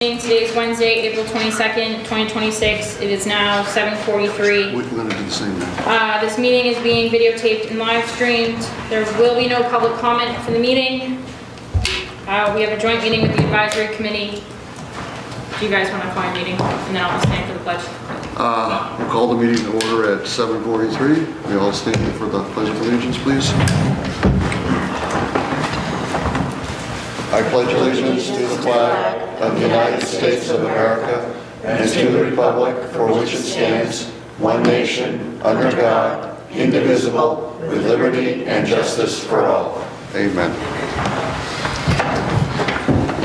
Today is Wednesday, April 22nd, 2026. It is now 7:43. We're going to do the same now. This meeting is being videotaped and live streamed. There will be no public comment for the meeting. We have a joint meeting with the advisory committee. Do you guys want to call a meeting? And then I'll stand for the pledge. We'll call the meeting to order at 7:43. We all stand for the Pledge of Allegiance, please. I pledge allegiance to the flag of the United States of America and to the republic for which it stands, one nation, under God, indivisible, with liberty and justice for all. Amen.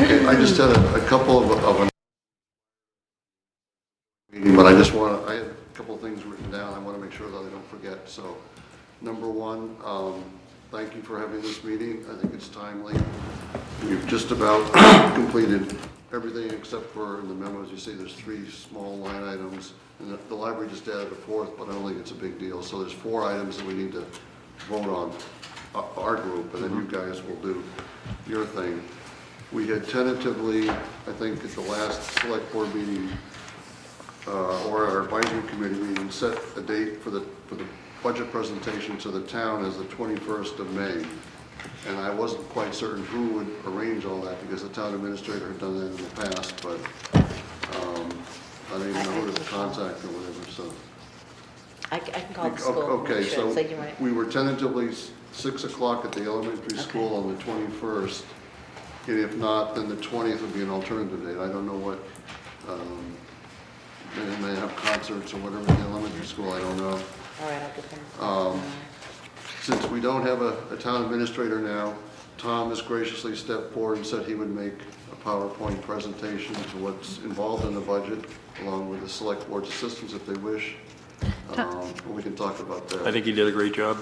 Okay, I just had a couple of meeting, but I had a couple of things written down. I want to make sure that I don't forget. So, number one, thank you for having this meeting. I think it's timely. We've just about completed everything except for in the memos. You see there's 3 small line items, and the library just added a 4th, but I don't think it's a big deal. So there's 4 items that we need to vote on, our group, and then you guys will do your thing. We had tentatively, I think at the last select board meeting, or our advisory committee meeting, set a date for the budget presentation to the town as the 21st of May. And I wasn't quite certain who would arrange all that because the town administrator had done that in the past, but I don't even know who to contact or whatever, so. I can call the school. Okay, Sure, so you might. we were tentatively 6 o'clock at the elementary school on the 21st. And if not, then the 20th would be an alternative date. I don't know what, they may have concerts or whatever in the elementary school, I don't know. All right, I'll get them. Since we don't have a town administrator now, Tom has graciously stepped forward and said he would make a PowerPoint presentation to what's involved in the budget, along with the select board's assistants if they wish. We can talk about that. I think you did a great job.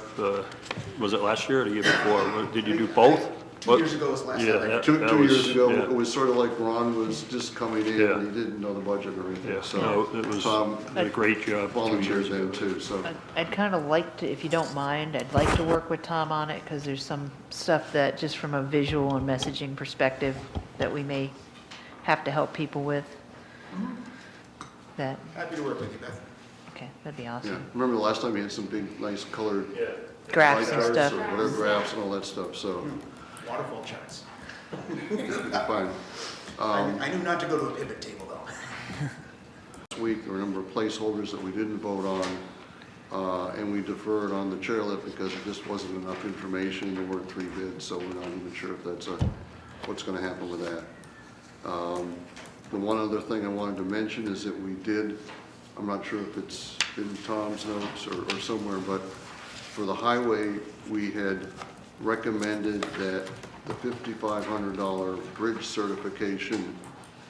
Was it last year or the year before? Did you do both? 2 years ago was last Yeah, time. that- Two that years was- ago, yeah. it was sort of like Ron was just coming in Yeah. and he didn't know the budget or anything. Yeah, So no, it was Tom a great job. 2 volunteered years then ago. too, so. I'd kind of like to, if you don't mind, I'd like to work with Tom on it because there's some stuff that just from a visual and messaging perspective that we may have to help people with. That, Happy to work with you, Beth. okay, that'd be Yeah, awesome. remember the last time you had some big, nice colored Graphs light and charts stuff. or whatever, graphs and all that stuff, so, Waterfall charts. fine. I knew not to go to a pivot table, though. Last week, there were a number of placeholders that we didn't vote on, and we deferred on the chairlift because there just wasn't enough information. There were 3 bids, so we're not even sure if that's what's gonna happen with that. The one other thing I wanted to mention is that we did, I'm not sure if it's in Tom's notes or somewhere, but for the highway, we had recommended that the $5,500 bridge certification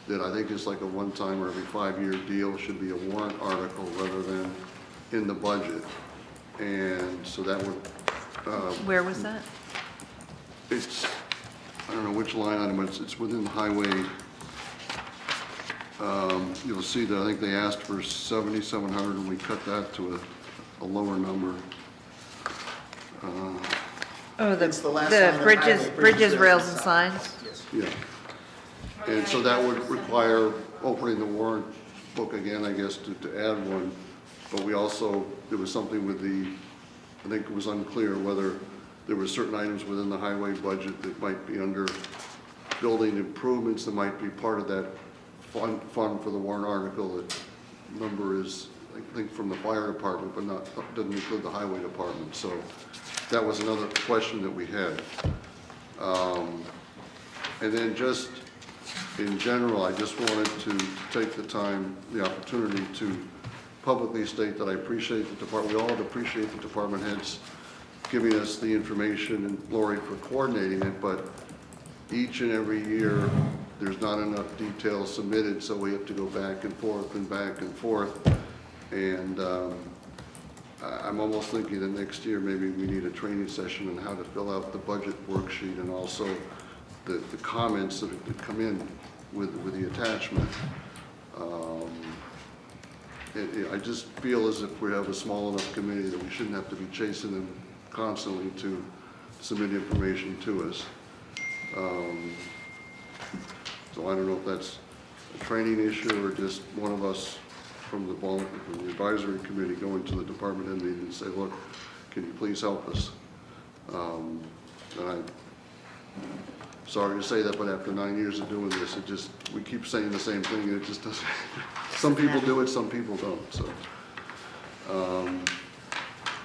that I think is like a one-time or every 5-year deal should be a warrant article rather than in the budget. And so that would, Where was that? it's, I don't know which line item, it's within the highway. You'll see that I think they asked for 7,700 and we cut that to a lower number. Oh, It's the last line of bridges, highway, bridges, rails and signs? Yes. Yeah. And so that would require opening the warrant book again, I guess, to add one. But we also, there was something with I think it was unclear whether there were certain items within the highway budget that might be under building improvements that might be part of that fund for the warrant article. That number is, I think, from the fire department, but doesn't include the highway department. So that was another question that we had. And then just in general, I just wanted to take the opportunity to publicly state that I appreciate the department. We all appreciate the department heads giving us the information and Lori for coordinating it, but each and every year there's not enough details submitted, so we have to go back and forth and back and forth. And I'm almost thinking that next year maybe we need a training session on how to fill out the budget worksheet and also the comments that come in with the attachment. I just feel as if we have a small enough committee that we shouldn't have to be chasing them constantly to submit information to us. So I don't know if that's a training issue, or just one of us from the advisory committee going to the department head meeting and say, look, can you please help us? And I'm sorry to say that, but after 9 years of doing this, we keep saying the same thing, and it just doesn't, some people do it, some people don't, so.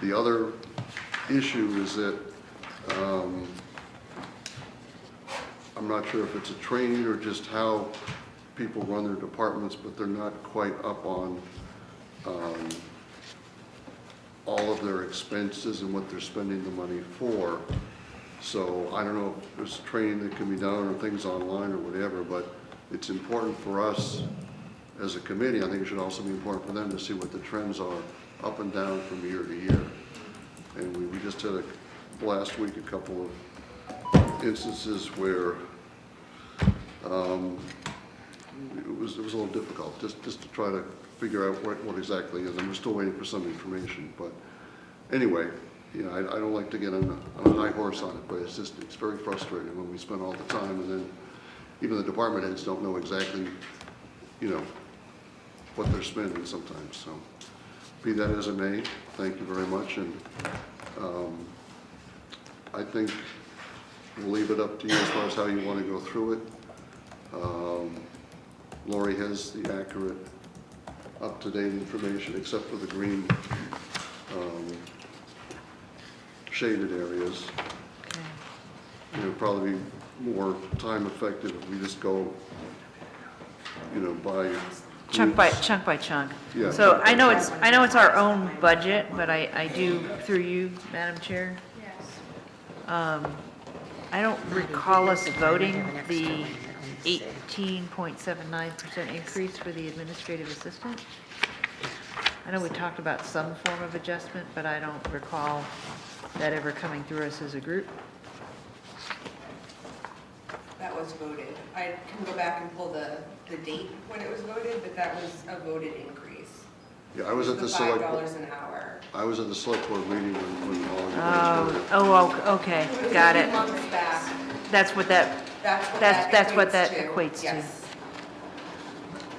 The other issue is that, I'm not sure if it's a training or just how people run their departments, but they're not quite up on all of their expenses and what they're spending the money for. So I don't know if there's training that can be done or things online or whatever, but it's important for us as a committee. I think it should also be important for them to see what the trends are up and down from year to year. And we just had last week a couple of instances where it was a little difficult just to try to figure out what exactly is. And we're still waiting for some information. But anyway, you know, I don't like to get on a high horse on it, but it's very frustrating when we spend all the time and then even the department heads don't know exactly, you know, what they're spending sometimes. So be that as it may, thank you very much. And I think we'll leave it up to you as far as how you want to go through it. Lori has the accurate, up-to-date information, except for the green shaded areas. Okay. It would probably be more time effective if we just go, you know, by Chunk by groups. chunk. Yeah, So chunk by I know it's our own budget, but I do, through you, Madam Chair, Yes. I don't recall us voting the 18.79% increase for the administrative assistant. I know we talked about some form of adjustment, but I don't recall that ever coming through us as a group. That was voted. I can go back and pull the date when it was voted, but that was a voted increase. Yeah, I was at the $5 select, an hour. I was at the select board meeting when all of you guys voted. Okay, It was got a it. few months back. That's what that equates to. Yes.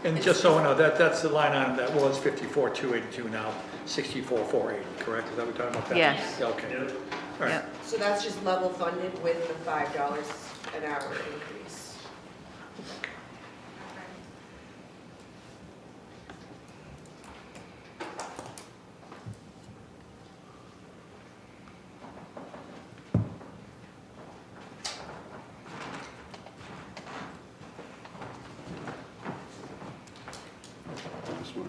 And just so I know, that's the line item that was 54,282, now 64,480, correct? Is that what we're talking about? That? Yes. Yeah, okay. All right. Yep. So that's just level funded with the $5 an hour increase. This one.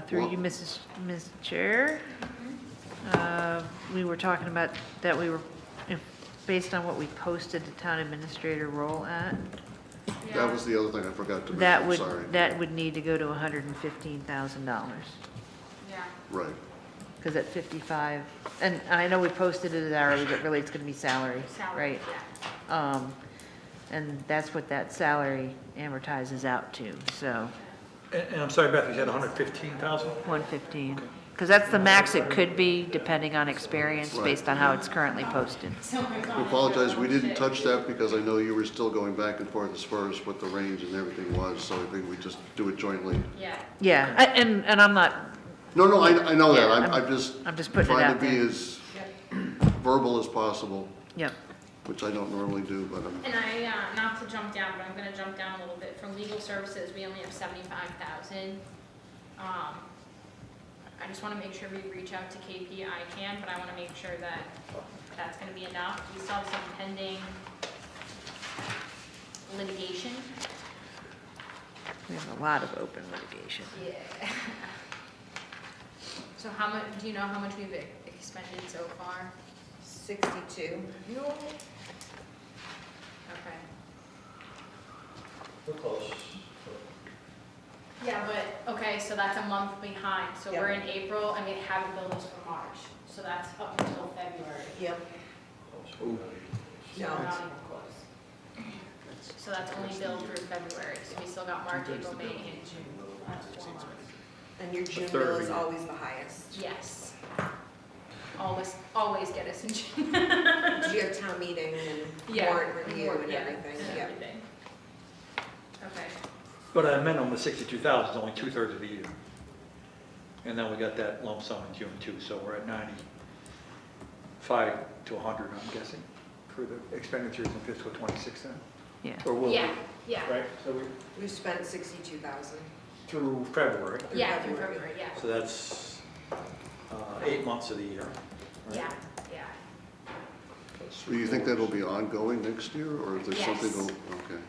Through you, Ms. Chair, we were talking about that we were, based on what we posted the town administrator role at, That was the other thing I forgot to mention, that I'm would, sorry. that would need to go to $115,000. Yeah. Right. Because at 55, and I know we posted it as hourly, but really it's gonna be salary, Salary, right? yeah. And that's what that salary amortizes out to, so And I'm sorry, Beth, you said 115,000? 115. Because that's the max it could be, depending on experience, Right. based on how it's currently posted. I apologize, we didn't touch that because I know you were still going back and forth as far as what the range and everything was, so I think we just do it jointly. Yeah. Yeah, and I'm not, No, I know that, Yeah, I'm just I'm just putting it trying out to be there. as verbal as possible, yep, which I don't normally do, but I'm, And not to jump down, but I'm gonna jump down a little bit. From legal services, we only have 75,000. I just wanna make sure we reach out to KP ICANN, but I wanna make sure that that's gonna be enough. We still have some pending litigation. we have a lot of open litigation. Yeah. So how much, do you know how much we've expended so far? 62. Okay. We're close. Yeah, but, okay, so that's a month behind. So we're in April and we haven't billed us for March. So that's up until February. Yep. So we're not even close. So that's only billed through February. So we still got March, April, May, and June. That's 4 months. And your June third bill of is the year. always the highest. Yes. always get us in June. Did you have town meeting and Yeah, warrant review and yeah, everything? and Yeah. everything. Okay, But at a minimum, the 62,000 is only 2/3 of the year. And then we got that lump sum in June too, so we're at 95 to 100, I'm guessing, for the expenditures in fiscal '26 then? Yeah. Or will we? yeah, yeah, Right, so we, We spent 62,000. through February, yeah, through February, yeah, so that's 8 months of the year. right? yeah, yeah. Do you think that'll be ongoing next year, or is there something, Yes. okay.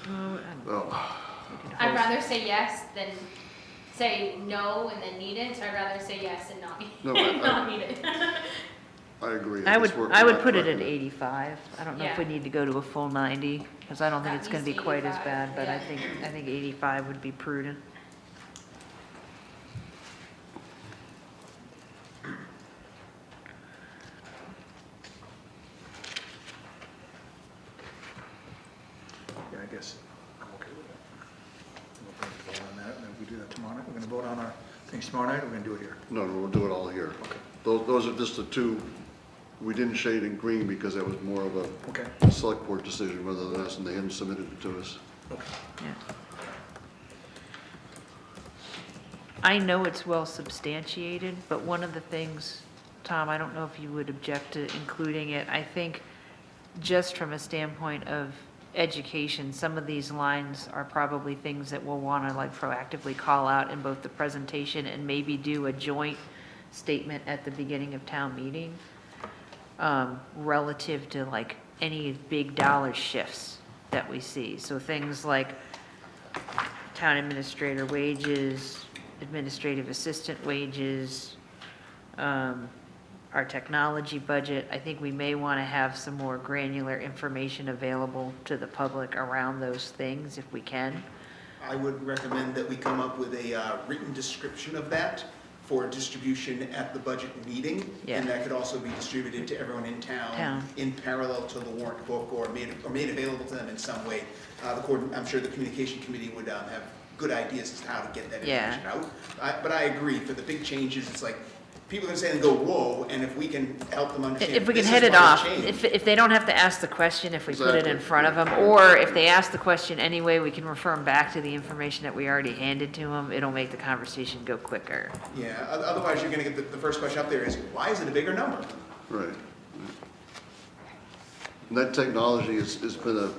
Oh, Well, we could I'd hope. rather say yes than say no and then need it, so I'd rather say yes and not, No, not need it. I agree. I guess would we're not put it at tracking 85. I don't know if we Yeah. need to go to a full 90, because I don't think At it's gonna be least quite as 85, bad, but I yeah. think 85 would be prudent. Yeah, I guess I'm okay with that. We'll probably vote on that, and if we do that tomorrow night, we're gonna vote on our things tomorrow night, or we're gonna do it here? No, no, we'll do it all here. Okay. Those are just the two, we didn't shade in green because that was more of Okay, a select board decision rather than us, and they hadn't submitted it to us. okay. Yeah. I know it's well substantiated, but one of the things, Tom, I don't know if you would object to including it. I think just from a standpoint of education, some of these lines are probably things that we'll want to like proactively call out in both the presentation and maybe do a joint statement at the beginning of town meeting, relative to like any big dollar shifts that we see. So things like town administrator wages, administrative assistant wages, our technology budget. I think we may want to have some more granular information available to the public around those things if we can. I would recommend that we come up with a written description of that for distribution at the budget meeting. Yeah. And that could also be distributed to everyone in town in parallel to the warrant book or made available to them in some way. I'm sure the communication committee would have good ideas as to how to get that Yeah. information out. But I agree, for the big changes, it's like, people are gonna say and go, whoa, and if we can help them understand. If we can this head is it why off, changed. if they don't have to ask the question, if we put it in Exactly. front of them, or if they ask the question anyway, we can refer them back to the information that we already handed to them. It'll make the conversation go quicker. Yeah, otherwise you're gonna get the first question up there is, why is it a bigger number? Right. And that technology has been a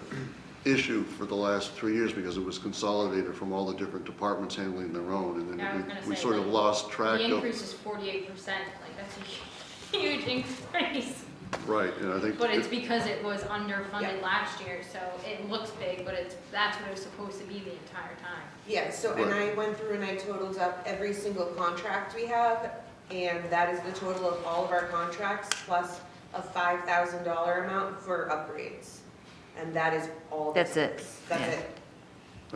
issue for the last 3 years because it was consolidated from all the different departments handling their own, and Yeah, I was then gonna we say, sort of like, lost track The of. increase is 48%, like, that's a huge increase. Right, and I think. But it's it- because it was underfunded Yeah. last year, so it looks big, but that's what it was supposed to be the entire time. Yeah, so, and I went through and I totaled up every single contract we have, and that is the total of all of our contracts, plus a $5,000 amount for upgrades. And that is all. That's it, That's yeah.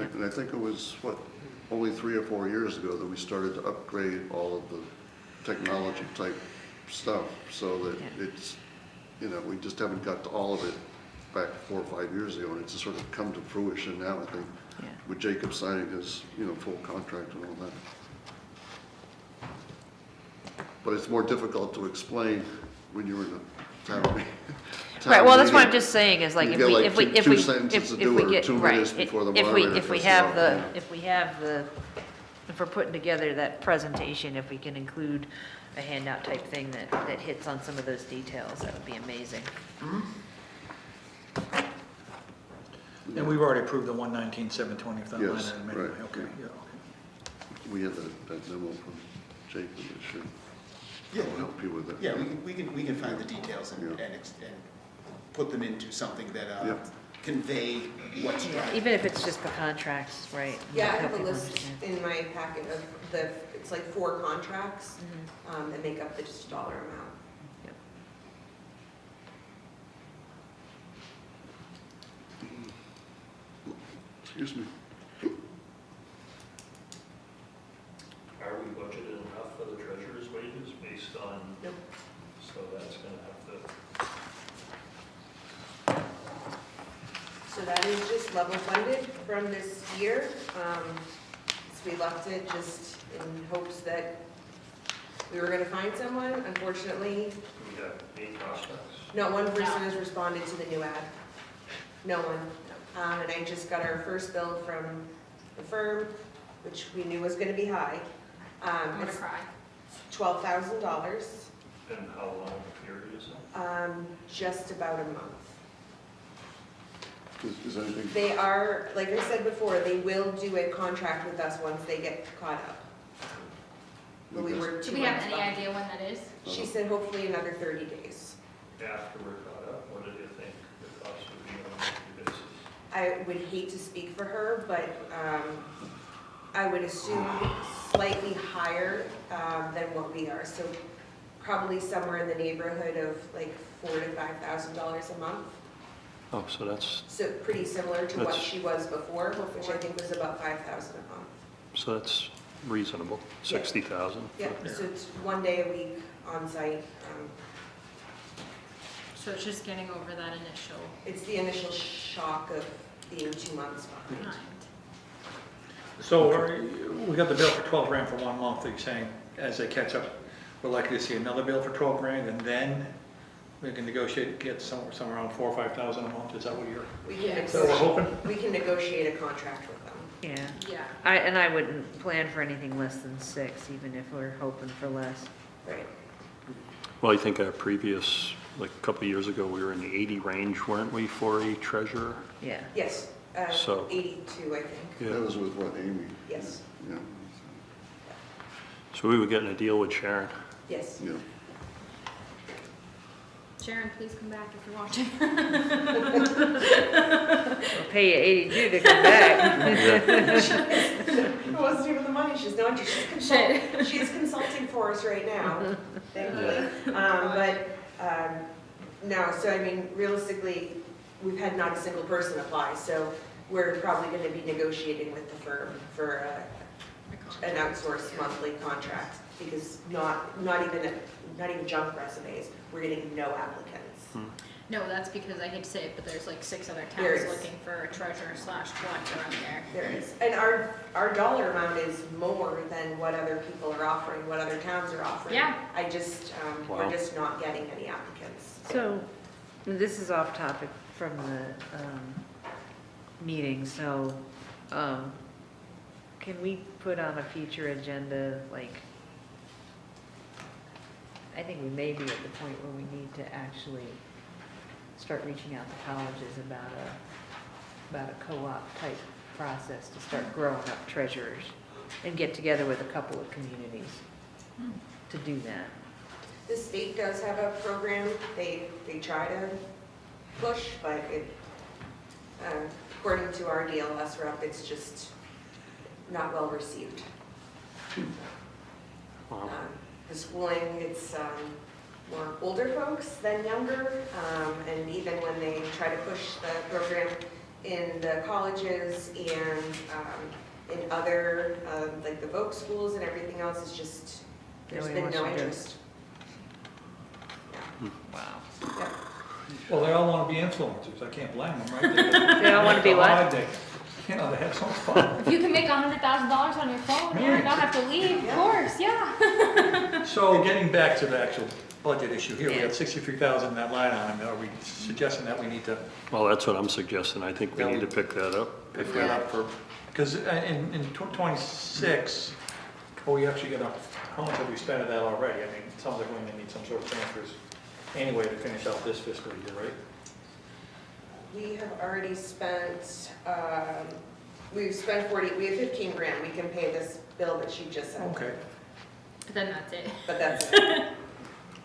it. And I think it was, only 3 or 4 years ago that we started to upgrade all of the technology type stuff, so that Yeah. it's, we just haven't got to all of it back 4 or 5 years ago, and it's just sort of come to fruition now, I think, Yeah. with Jacob signing his, full contract and all that. But it's more difficult to explain when you're in a town meeting. Right, well, that's what I'm just saying, is like, You if get we, like if we, two- if two we, sentences if to do we it, or get, 2 right. minutes before the If moderator if we cuts have you off, the, yeah. if we're putting together that presentation, if we can include a handout type thing that hits on some of those details, that would be amazing. And we've already approved the 119,720 of that line Yes, item anyway, right. okay, yeah, okay. We had that memo from Jacob that should Yeah, help you with it. Yeah, we can find the details and Yeah. put them into something that Yeah. convey what's Yeah, driving. even if it's just the contracts, right? Yeah, I help have a people list understand. in my packet of it's like 4 contracts, that make up the just dollar amount. Yep. Excuse me. Are we budgeted enough for the treasurer's wages based on? Nope. So that's gonna have So that is just level funded from this year. So we left it just in hopes that We were gonna find someone, unfortunately, We have 8 prospects. not one person has responded to the new ad. No one. And I just got our first bill from the firm, which we knew was gonna be high. I'm gonna It's cry. $12,000, And how long a period is that? just about a month. Is anything, They are, like I said before, they will do a contract with us once they get caught up. But we were Do 2 we have months any behind. idea when that is? She said hopefully another 30 days. After we're caught up, what do you think the cost would be on a monthly basis? I would hate to speak for her, but I would assume slightly higher than what we are. So probably somewhere in the neighborhood of like $4,000 to $5,000 a month. Oh, so that's, So pretty similar to what That's- she was before, which I think was about $5,000 a month. reasonable, 60,000. Yeah, so it's 1 day a week on site. So it's just getting over that initial It's the initial shock of being 2 months behind. mind. So we got the bill for 12 grand for 1 month, are you saying, as they catch up, we're likely to see another bill for 12 grand, and then we can negotiate, get somewhere around 4,000 or 5,000 a month, is that what you're, We can Yeah. so we're negotiate, hoping? we can negotiate a contract with them. Yeah. Yeah. And I wouldn't plan for anything less than 6, even if we're hoping for less. Right. Well, I think our previous, like a couple of years ago, we were in the 80 range, weren't we, for a treasurer? Yeah. Yes, So- 82, I think. that was with what, Amy? Yes, Yeah, So we were getting a deal with Sharon. yes. yeah. Sharon, please come back if you're watching. We'll pay you 82 to come back. It wasn't even the money, she's not, she's consulting for us right now, thankfully. No, so I mean, realistically, we've had not a single person apply, so we're probably gonna be negotiating with the firm for an outsourced monthly contract, because not even junk resumes, we're getting no applicants. No, that's because I hate to say it, but there's like 6 other There towns is. looking for a treasurer / collector on there. There is, and our dollar amount is more than what other people are offering, what other towns are offering. Yeah. I just, we're Wow. just not getting any applicants. So, this is off topic from the meeting, so can we put on a future agenda, like, I think we may be at the point where we need to actually start reaching out to colleges about a co-op type process to start growing up treasurers and get together with a couple of communities to do that. The state does have a program, they try to push, but it, according to our DLS rep, it's just not well received. Wow. The schooling, it's more older folks than younger, and even when they try to push the program in the colleges and in other, like the Voc schools and everything else, it's just, there's Nobody been wants no to do it. interest. Wow. Yeah. Well, they all want to be influencers, I can't blame them, right? They all want to be what? You know, they have so much fun. If you can make $100,000 on your phone, yeah, and not have to leave, of course, yeah. So getting back to the actual budget issue here, we Yeah. have 63,000 in that line item, are we suggesting that we need to Well, that's what I'm suggesting. I think we need to pick that up. pick that up for, because in 26, well, we actually got how much have we spent of that already? I mean, it sounds like we're going to need some sort of transfers anyway to finish out this fiscal year, right? We have already spent, we've spent 40, we have 15 grand, we can pay this bill that she just sent. Okay, But then that's it. But that's it,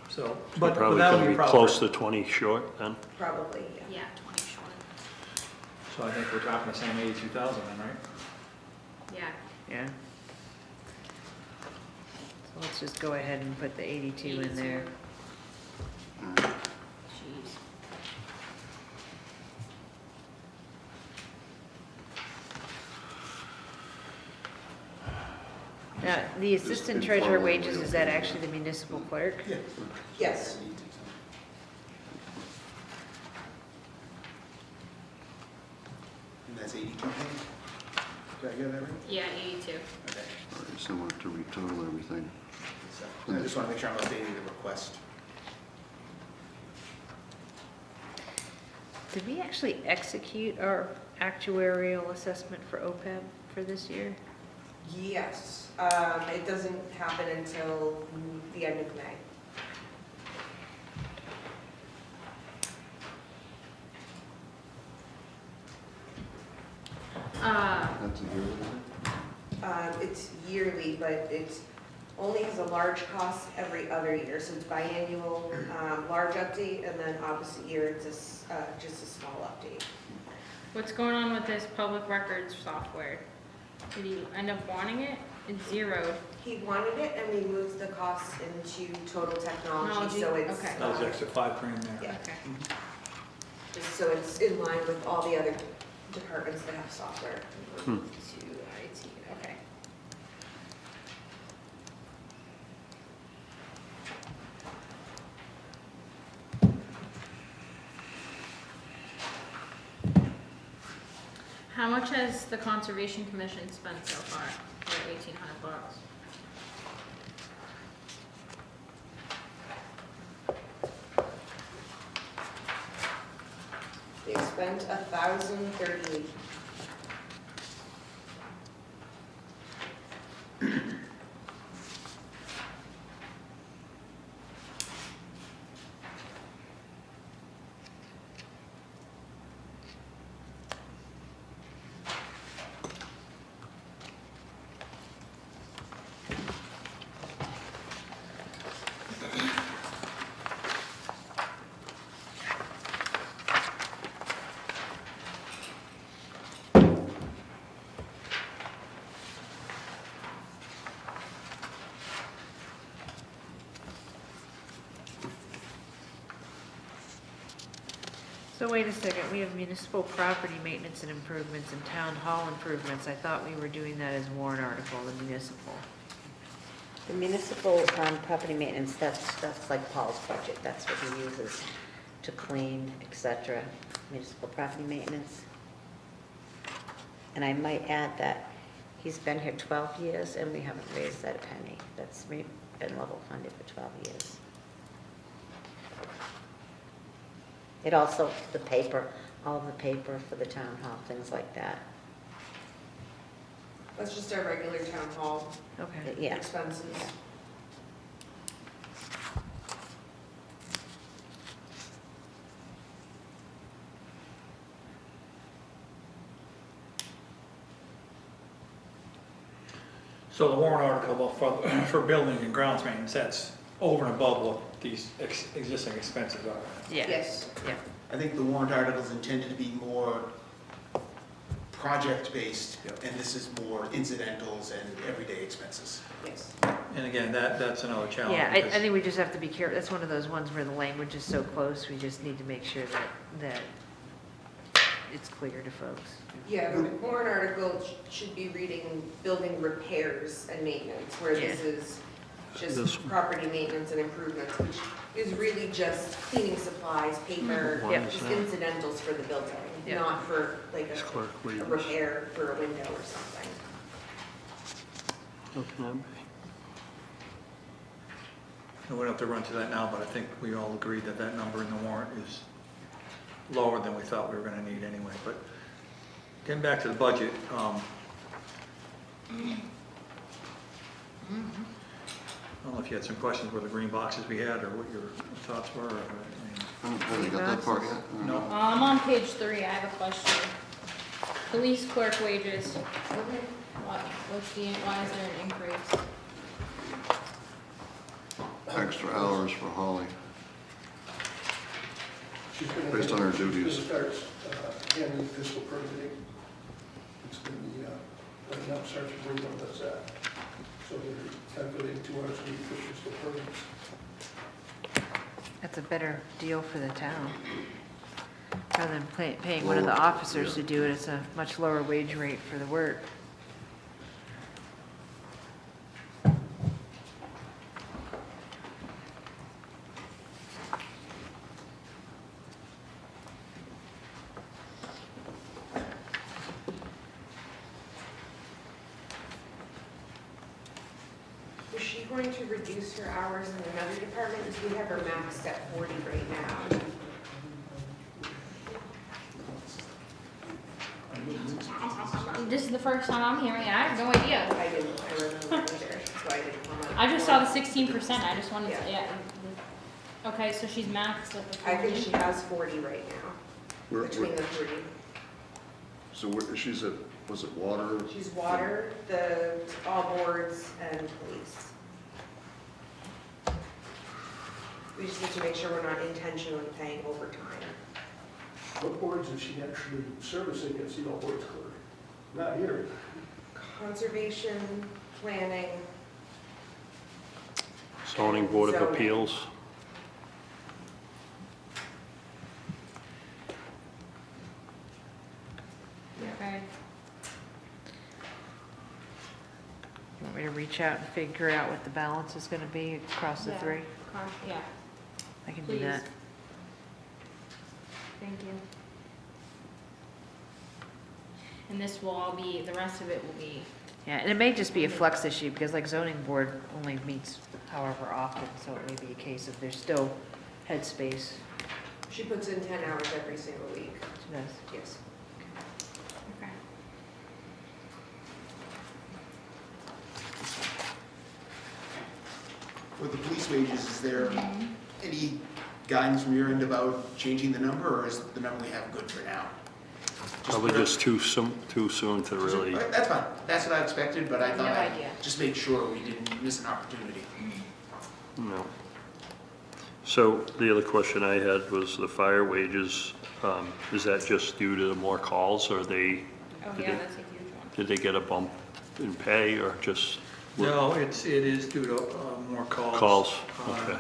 so, We're but probably that'll going to be be proper. close to 20 short then. probably, yeah. Yeah, 20 short. So I think we're talking the same 82,000 then, right? Yeah. Yeah. So let's just go ahead and put the 82 in there. Jeez. Now, the Just assistant been treasurer following wages, the is that open actually the municipal clerk? Yeah. Yes. And that's 82 pennies? Did I get that right? Yeah, 82. Okay. All right, so we'll have to retotal everything. So, I just want to make sure I'm updating the request. Did we actually execute our actuarial assessment for OPEB for this year? Yes, it doesn't happen until the end of May. That's a year, It's yearly, but it's only has a large cost every other year, so it's biannual, large update, and then opposite year, it's just a small update. What's going on with this public records software? Did he end up wanting it? It's zeroed. He wanted it, and we moved the costs into total technology, so it's, Okay. That was extra $5,000 there. yeah, Okay. so it's in line with all the other departments that have software. To IT, okay. How much has the Conservation Commission spent so far for $1,800? They spent 1,038. So wait a second, we have municipal property maintenance and improvements and town hall improvements. I thought we were doing that as warrant article, the municipal. The municipal property maintenance, that's like Paul's budget. That's what he uses to clean, et cetera. Municipal property maintenance. And I might add that he's been here 12 years and we haven't raised that a penny. That's been level funded for 12 years. It also, the paper, all of the paper for the town hall, things like that. That's just our regular town hall Okay. Yeah. expenses. Yeah. So the warrant article for buildings and grounds maintenance, that's over and above what these existing expenses are. Yeah. Yes. Yeah. I think the warrant article is intended to be more project-based, Yep. and this is more incidentals and everyday expenses. Yes. And again, that's another challenge. Yeah, I because- think we just have to be careful. That's one of those ones where the language is so close, we just need to make sure that it's clear to folks. Yeah, the warrant article should be reading building repairs and maintenance, where this is This just one. property maintenance and improvements, which is really just cleaning supplies, paper, Why is just that? incidentals for the building, Yeah. not for like It's clerk a wages. repair for a window or something. How can that be? And we don't have to run to that now, but I think we all agree that that number in the warrant is lower than we thought we were gonna need anyway. But getting back to the budget, I don't know if you had some questions with the green boxes we had, or what your thoughts were, or, I mean, Have you got that part yet? No. I'm on page 3, I have a question. Police clerk wages. Why is there an increase? Extra hours for Holly, She's gonna based on her She's duties. gonna start handling fiscal permitting. It's gonna be, right now, Sergeant Bruno does that. So they're calculating 2 hours a week for fiscal permits. That's a better deal for the town. Rather than paying one of the Lower, officers yeah. to do it, it's a much lower wage rate for the work. Was she going to reduce her hours in another department, because we have her maxed at 40 right now. This is the first time I'm hearing it. I have no idea. I remember either, that's why I didn't come up. I just saw the 16%. I just wanted to, Yeah. yeah. Okay, so she's maxed at the 40. I think she has 40 right now, Where- between the three. So she's at, was it water? She's water, all boards, and police. We just need to make sure we're not intentionally paying overtime. What boards is she actually servicing at Seton Boards Clerk? Not here. Conservation, planning, Zoning Board of Zoning. Appeals. Okay. You want me to reach out and figure out what the balance is gonna be across the Yeah. three? Yeah, I can do that. Please. thank you. And this will all be, the rest of it will be, Yeah, and it may just be a flex issue, because like zoning board only meets however often, so it may be a case of there's still headspace. she puts in 10 hours every single week. She does. Yes. okay. For the police wages, is there any guidance from your end about changing the number, or is the number we have good for now? Probably just too soon to really, That's fine, that's what I expected, but I No thought I'd idea. just make sure we didn't miss an opportunity. no. So the other question I had was the fire wages, is that just due to more calls, or they, Oh, Did yeah, it- that's a huge one. did they get a bump in pay, or just No, it is due to more calls. calls? Uh, Okay.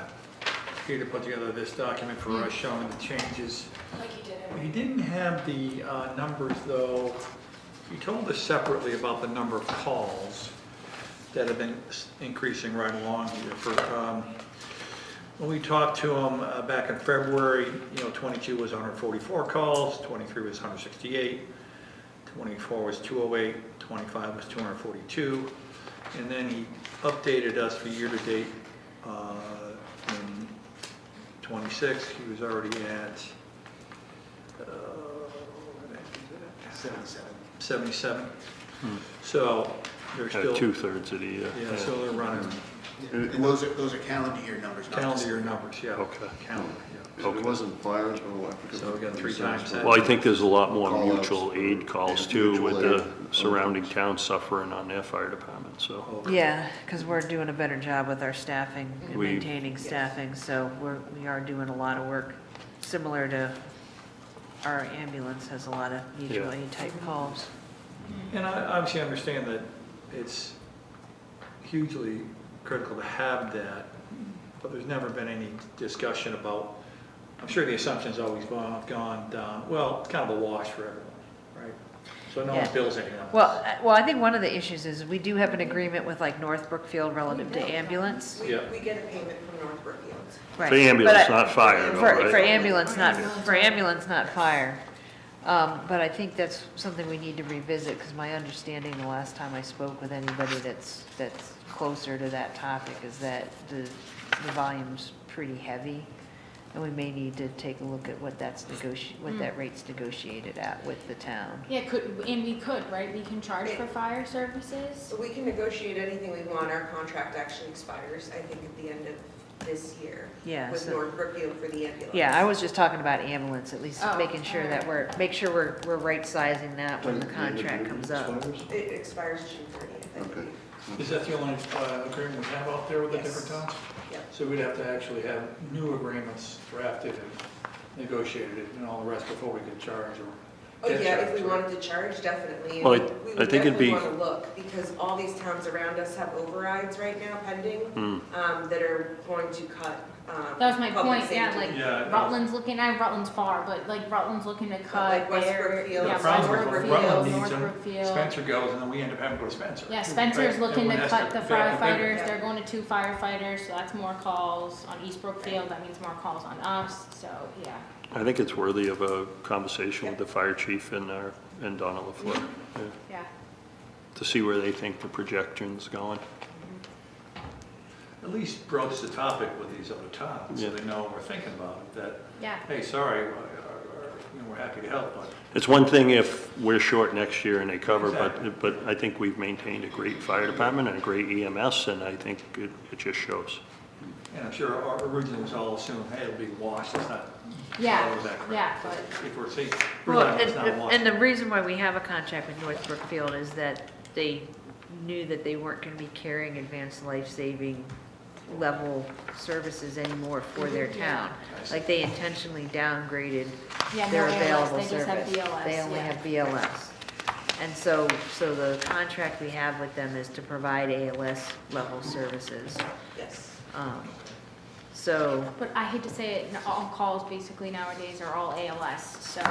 Peter put together this document for us showing the changes. Like you did He didn't have the numbers, though. He told us separately about the number of calls that have been increasing right along here. When we talked to him back in February, 22 was 144 calls, 23 was 168, 24 was 208, 25 was 242. And then he updated us for year-to-date in 26. He was already at 77. 77. So they're still, Two-thirds of the year. yeah, so they're running And those are calendar year numbers, not calendar fiscal year numbers, yeah. Okay. Calendar, yeah. It wasn't fires, oh, I forget. So we got 3 times that. Well, I think there's a lot more Call-outs mutual for aid calls too, with mutual the aid. surrounding towns suffering on their fire department, so. Okay. Yeah, because we're doing a better job with our staffing and We- maintaining staffing, so we are doing a lot of work, similar to our ambulance has a lot of mutual Yeah. aid type calls. And I obviously understand that it's hugely critical to have that, but there's never been any discussion about, I'm sure the assumption's always gone down, well, it's kind of a wash for everyone, right? So no one Yeah. bills anyone. Well, I think one of the issues is we do have an agreement with like North Brookfield relative to ambulance. Yeah. We get a payment from North Brookfield. Right. For ambulance, But I- not fire, though, For right? ambulance, not fire. But I think that's something we need to revisit, because my understanding the last time I spoke with anybody that's closer to that topic is that the volume's pretty heavy, and we may need to take a look at what what that rate's negotiated at with the town. Yeah, we could, right? We can charge for fire services. So we can negotiate anything we want. Our contract actually expires, I think, at the end of this year. Yeah, With so- North Brookfield for the ambulance. Yeah, I was just talking about ambulance, at least Oh, making sure that we're right sizing that when the When contract it comes up. expires? It expires June 30th, I Okay. believe. Is that the only agreement we have out there with the Yes. different towns? Yep. So we'd have to actually have new agreements drafted and negotiated and all the rest before we could charge or Oh, get yeah, charged, if we right? wanted to charge, definitely. And Well, we I would think it'd definitely be- want to look, because all these towns around us have overrides right now pending, Hmm. that are going to cut, That was my public point, yeah, safety. like Yeah, Rutland's Rutland's far, but like Rutland's looking to cut like West their, Brookfield, yeah, The problem West is Brookfield, Rutland needs North them, Brookfield. Spencer goes, and then we end up having to go to Spencer. Yeah, Spencer's Right? looking to Everyone has cut the back and firefighters, Yeah. they're going to 2 firefighters, so that's more calls on East Brookfield, that means more calls on us, so, yeah. I think it's worthy of a conversation with the fire chief and Donna LaFleur, Mm-hmm. yeah, Yeah. to see where they think the projection's going. at least broach the topic with these other towns, so Yeah. they know we're thinking about it, that, Yeah. hey, sorry, we're happy to help, but It's one thing if we're short next year and they cover, Exactly. but I think we've maintained a great fire department and a great EMS, and I think it just shows. and I'm sure our originally was all assumed, hey, it'll be washed, it's not. Yeah, all of that crap. yeah, but- If we're seeing, Well, realizing it's not washed. and the reason why we have a contract with North Brookfield is that they knew that they weren't gonna be carrying advanced life-saving level services anymore for their town. I see. Like, they intentionally downgraded Yeah, their no ALS, available they just have service. BLS, They only yeah. have BLS. And so the contract we have with them is to provide ALS level services. Yes. So, But I hate to say it, all calls basically nowadays are all ALS, so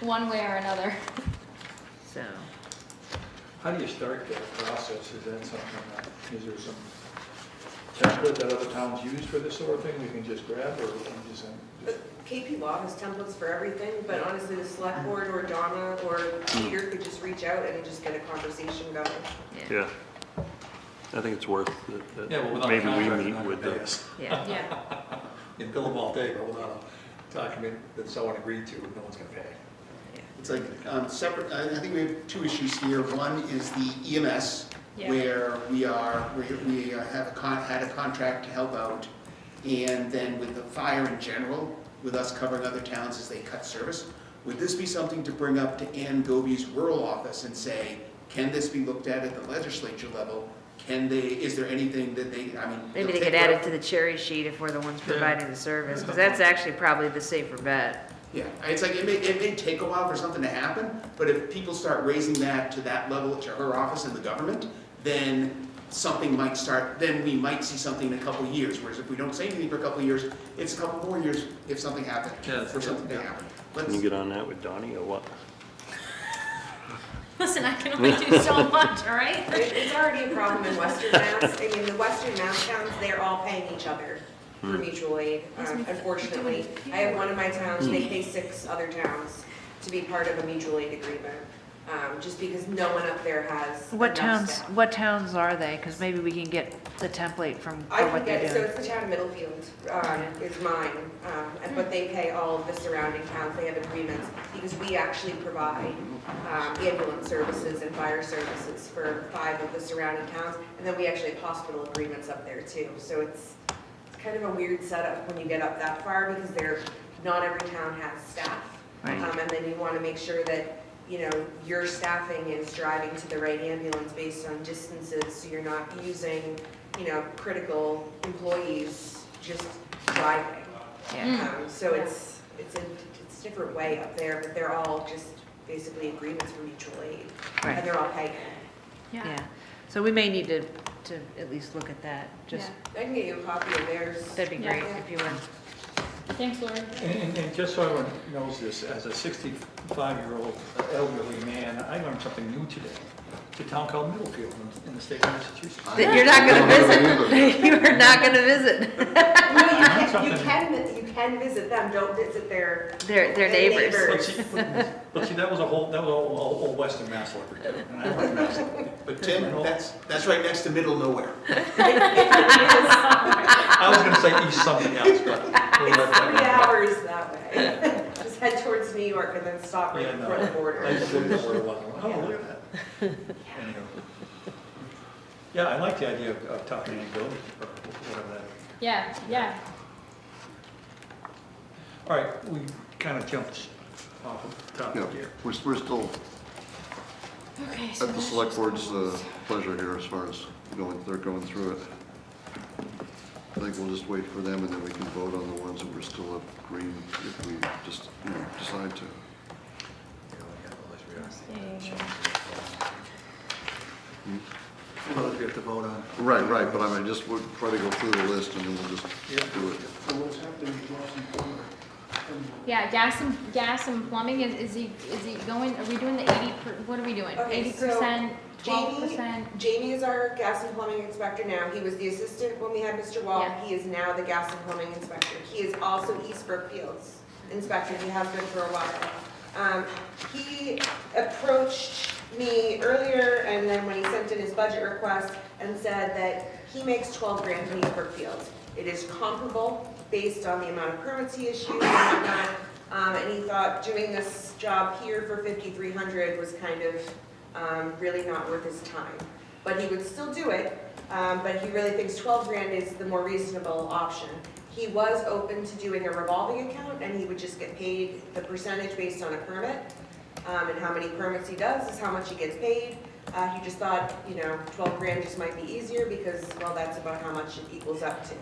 one way or another. so, How do you start that process? Is that something, is there some template that other towns use for this sort of thing we can just grab, or I'm just saying? KP Law has templates for everything, but honestly, the select board or Donna or Peter could just reach out and just get a conversation going. yeah, Yeah. I think it's worth it. Yeah, well, without a Maybe we contract, meet they're not with gonna the, pay us. yeah. Yeah, You can bill them all day, but without a document that someone agreed to, no one's gonna pay. It's like separate, I think we have two issues here. One is the EMS, Yeah. where we have had a contract to help out. And then with the fire in general, with us covering other towns as they cut service, would this be something to bring up to Ann Goby's rural office and say, can this be looked at the legislature level? Is there anything that they, I mean. Maybe they could add it to the cherry sheet if we're the ones providing the service, because that's actually probably the safer bet. Yeah, it's like, it may take a while for something to happen, but if people start raising that to that level, to her office in the government, then something might start, then we might see something in a couple of years, whereas if we don't say anything for a couple of years, it's a couple more years if something happens, Yeah, for something to yeah. happen. can you get on that with Donnie or what? listen, I can only do so much, all right? It's already a problem in Western Mass. I mean, the Western Mass towns, they're all paying each other for mutual aid, unfortunately. I have one of my towns, they pay 6 other towns to be part of a mutual aid agreement, just because no one up there has What enough staff. towns are they? Because maybe we can get the template from, I for can what they're get, so doing. it's the town of Middlefield, is mine, but they pay all of the surrounding towns, they have agreements, because we actually provide ambulance services and fire services for 5 of the surrounding towns, and then we actually have hospital agreements up there too, so it's kind of a weird setup when you get up that far, because not every town has staff. Right. And then you want to make sure that, your staffing is driving to the right ambulance based on distances, so you're not using, critical employees just driving. Yeah. So it's a different way up there, but they're all just basically agreements for mutual aid. Right. And they're all paying. Yeah, so we may need to at least look at that, just, I can get you a copy of theirs. that'd be Yeah. great if you would. Thanks, Lori. And just so everyone knows this, as a 65-year-old elderly man, I learned something new today. It's a town called Middlefield in the state of Massachusetts. That you're not gonna visit, you are not gonna visit No, you can visit them, don't visit their their neighbors. But see, that was all Western Mass like we do, and I like Mass. But Tim, that's right next to middle nowhere. I was gonna say east something else, but. It's 3 hours that way. Just head towards New York and then stop right Yeah, before the no, border. I just didn't know where it was. Oh, look at that. Anyhow. Yeah, I like the idea of talking to Bill, or whatever that. Yeah, yeah. All right, we kind of jumped off of the Yeah, topic here. we're still Okay, so at the that's select just- board's pleasure here as far as they're going through it. I think we'll just wait for them and then we can vote on the ones that we're still green if we just, decide to. Well, we have to vote on. Right, but I mean, just we'll try to go through the list and then we'll just do it. So what's happening with Lawson Corner? Yeah, gas and plumbing, is he going, are we doing the 80, what are we doing? Okay, 80%, Jamie, 12%? Jamie is our gas and plumbing inspector now. He was the assistant when we had Mr. Wall. Yeah. He is now the gas and plumbing inspector. He is also East Brookfield's inspector. He has been for a while. He approached me earlier, and then when he sent in his budget request, and said that he makes 12 grand in East Brookfield. It is comparable based on the amount of permits he issued and whatnot, and he thought doing this job here for 5,300 was kind of really not worth his time. But he would still do it, but he really thinks 12 grand is the more reasonable option. He was open to doing a revolving account, and he would just get paid the percentage based on a permit. And how many permits he does is how much he gets paid. He just thought, 12 grand just might be easier because, well, that's about how much it equals up to.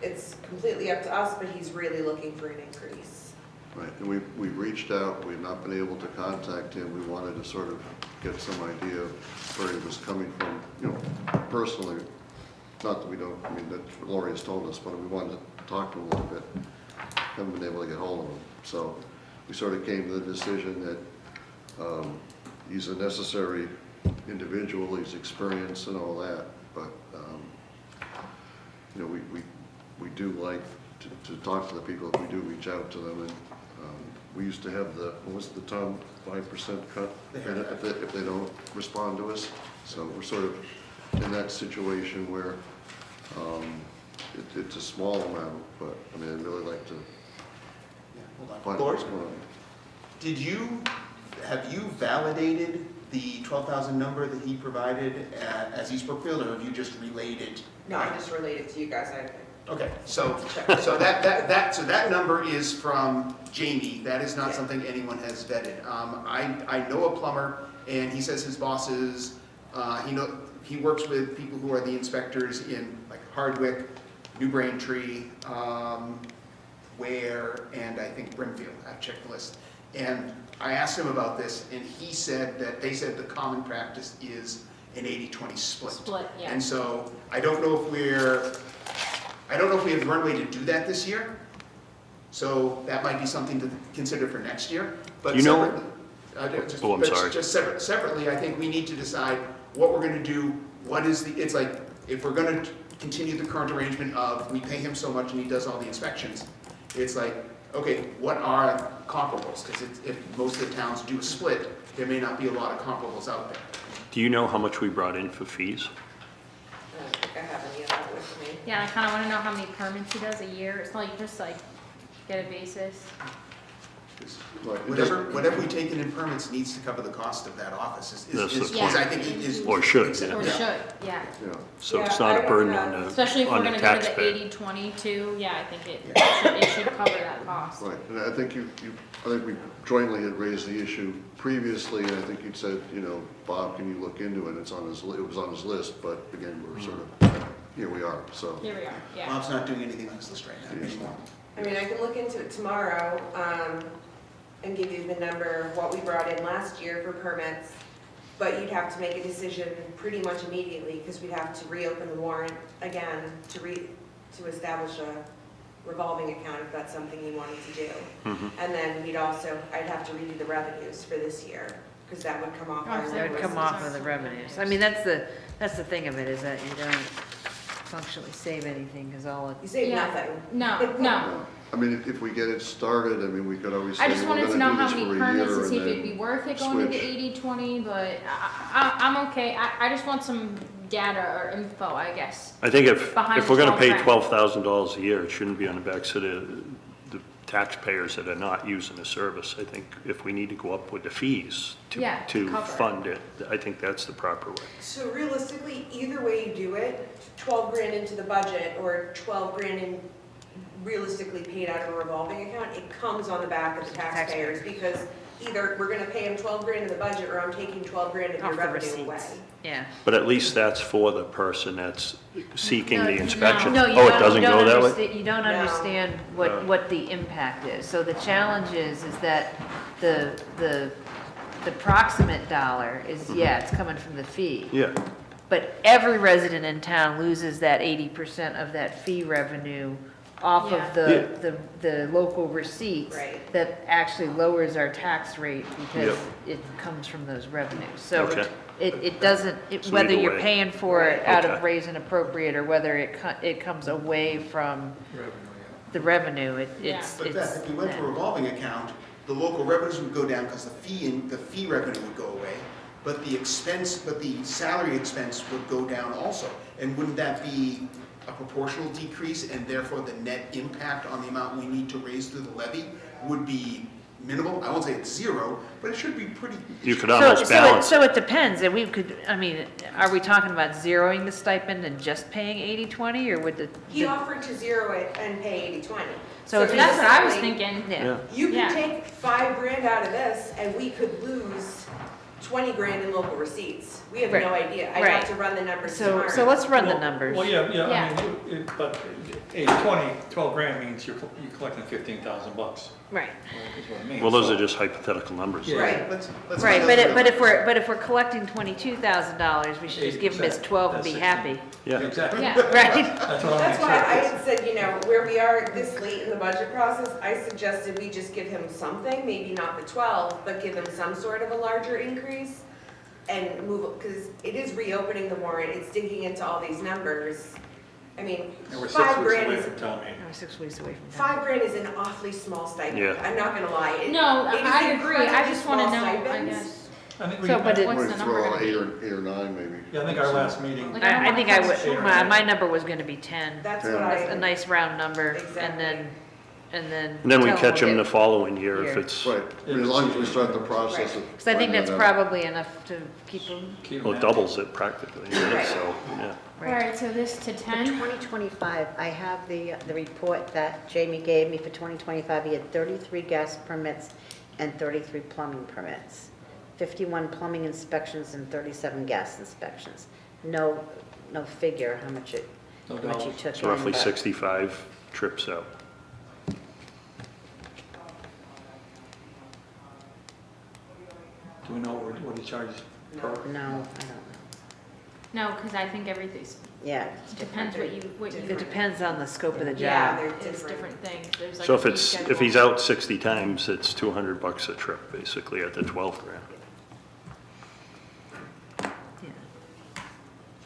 It's completely up to us, but he's really looking for an increase. Right, and we reached out, we've not been able to contact him. We wanted to sort of get some idea of where he was coming from, personally. Not that we don't, I mean, that's what Lori has told us, but we wanted to talk to him a little bit. Haven't been able to get hold of him. So we sort of came to the decision that he's a necessary individual, he's experienced and all that, but, we do like to talk to the people if we do reach out to them, and we used to have what was the Tom, 5% cut if they don't respond to us. So we're sort of in that situation where it's a small amount, but I mean, I'd really like to Hold on. find out Lord, what's going on. have you validated the 12,000 number that he provided as East Brookfield, or have you just relayed it? No, I just related to you guys, I think. Okay, so that number is from Jamie. That is not Yeah. something anyone has vetted. I know a plumber, and he says his bosses, he works with people who are the inspectors in like Hardwick, New Braintree, Ware, and I think Brimfield. I've checked the list. And I asked him about this, and he said that they said the common practice is an 80-20 split. Split, yeah. And so I don't know if we have runway to do that this year. So that might be something to consider for next year. But You know- separately, Oh, I'm sorry. Just separately, I think we need to decide what we're going to do. It's like, if we're going to continue the current arrangement of we pay him so much and he does all the inspections, it's like, okay, what are comparables? Because if most of the towns do a split, there may not be a lot of comparables out there. Do you know how much we brought in for fees? I don't think I have any of that with me. Yeah, I kind of want to know how many permits he does a year. It's not like just like get a basis. Right, it doesn't- Whatever we take in permits needs to cover the cost of that office. That's the is point. I think is. Or should, is- yeah. Or yeah. should, yeah. Yeah, So it's Yeah, not I a don't burden know. on Especially if we're the gonna go to the taxpayer. 80-20 too, yeah, I think it should cover that cost. right, and I think I think we jointly had raised the issue previously, and I think you'd said, Bob, can you look into it? It was on his list, but again, we're sort of, here we are, so. Here we are, yeah. Bob's not doing anything on his list right now anymore. I mean, I can look into it tomorrow, and give you the number of what we brought in last year for permits, but you'd have to make a decision pretty much immediately, because we'd have to reopen the warrant again to establish a revolving account if that's something you wanted to do. And then I'd have to redo the revenues for this year, because that would come off. our That would come off of the revenues. I mean, that's the thing of it, is that you don't functionally save anything, because all You it, save Yeah. nothing. No. I mean, if we get it started, I mean, we could always say, I just we're wanted to know gonna how do many this for a permits year to see if and it'd be then worth it going to the switch. 80-20, but I'm okay. I just want some data or info, I guess. I think if Behind we're the gonna pay 12 $12,000 a year, it shouldn't be on the backs of the taxpayers that are not using the service. I think if we need to go up with the fees Yeah, to cover it. fund it, I think that's the proper way. So realistically, either way you do it, 12 grand into the budget or 12 grand in realistically paid out of a revolving account, it comes on the back of the taxpayers, because either we're gonna pay them 12 grand in the budget, or I'm taking 12 grand of your off the revenue away. receipts. Yeah. But at least that's for the person that's seeking No, the inspection. No, you Oh, it don't- doesn't you don't go that way? understand- You don't No. understand what the impact is. So the challenge is that the proximate dollar is, yeah, it's coming from the fee. Yeah, But every resident in town loses that 80% of that fee revenue off of the local receipts. Right. That actually lowers our tax rate because it comes from those revenues. So Okay. it doesn't, So whether either you're way. paying for it Right. out of Okay. raise and appropriate, or whether it comes away from Revenue, the revenue, Yeah. it's. But Beth, if we went to a revolving account, the local revenues would go down because the fee revenue would go away, but the salary expense would go down also. And wouldn't that be a proportional decrease, and therefore the net impact on the amount we need to raise through the levy would be minimal? I won't say it's zero, but it should be pretty. You could almost balance. So it depends, and we could, I mean, are we talking about zeroing the stipend and just paying 80/20, or would He offered to zero it and pay 80/20. So if That's what I was basically, thinking. Yeah, You Yeah. could take 5 grand out of this and we could lose 20 grand in local receipts. We have Right. no idea. I'd Right. have to run the numbers so tomorrow. let's run the Well, numbers. Well, yeah, Yeah. I mean, but 80/20, 12 grand means you're collecting 15,000 bucks, Right, is what it means. Well, those So- are just hypothetical numbers. Yeah. Right. Let's right, find but out if we're collecting $22,000, we should just give them his 80%, 12 and be that's happy, Yeah. Exactly. Yeah. right? That's what I'm That's why I saying. had said, you know, where we are this late in the budget process, I suggested we just give him something, maybe not the 12, but give him some sort of a larger increase and move, because it is reopening the warrant, it's digging into all these numbers. I mean, And we're 6 5 weeks grand away is, from town meeting. We're 6 weeks away from that. 5 grand is an awfully small stipend. Yeah. I'm not gonna lie. No, It is I agree. I incredibly just want to small know, I stipends. guess. I think we, So, but it- What's Might the throw number out gonna be? 8 or 9 maybe. yeah, I think our last meeting, Like, I don't I think I wanna would, cut short. my number was gonna be 10. That's Yeah. what That's a I, nice round number, Exactly. and then. And then we tell catch we'll them the get- following year if Year. it's, Right, I mean, as long as we start the process of. Because I think finding that's that out. probably enough to keep them, keep well, them it happy. doubles it practically, yeah, Right. so, yeah. All right, so this to For 10. 2025, I have the report that Jamie gave me for 2025. He had 33 gas permits and 33 plumbing permits, 51 plumbing inspections and 37 gas inspections. No figure how much it, No how much he dollars. took It's in. roughly but- 65 trips out. Do we know what he charges per? No, I don't know. No, because I think everything's, Yeah, it's different. depends what you, it depends on the scope of the yeah, job. they're it's different things. There's like So a if fee it's, schedule. if he's out 60 times, it's $200 a trip, basically, at the 12 grand. Yeah.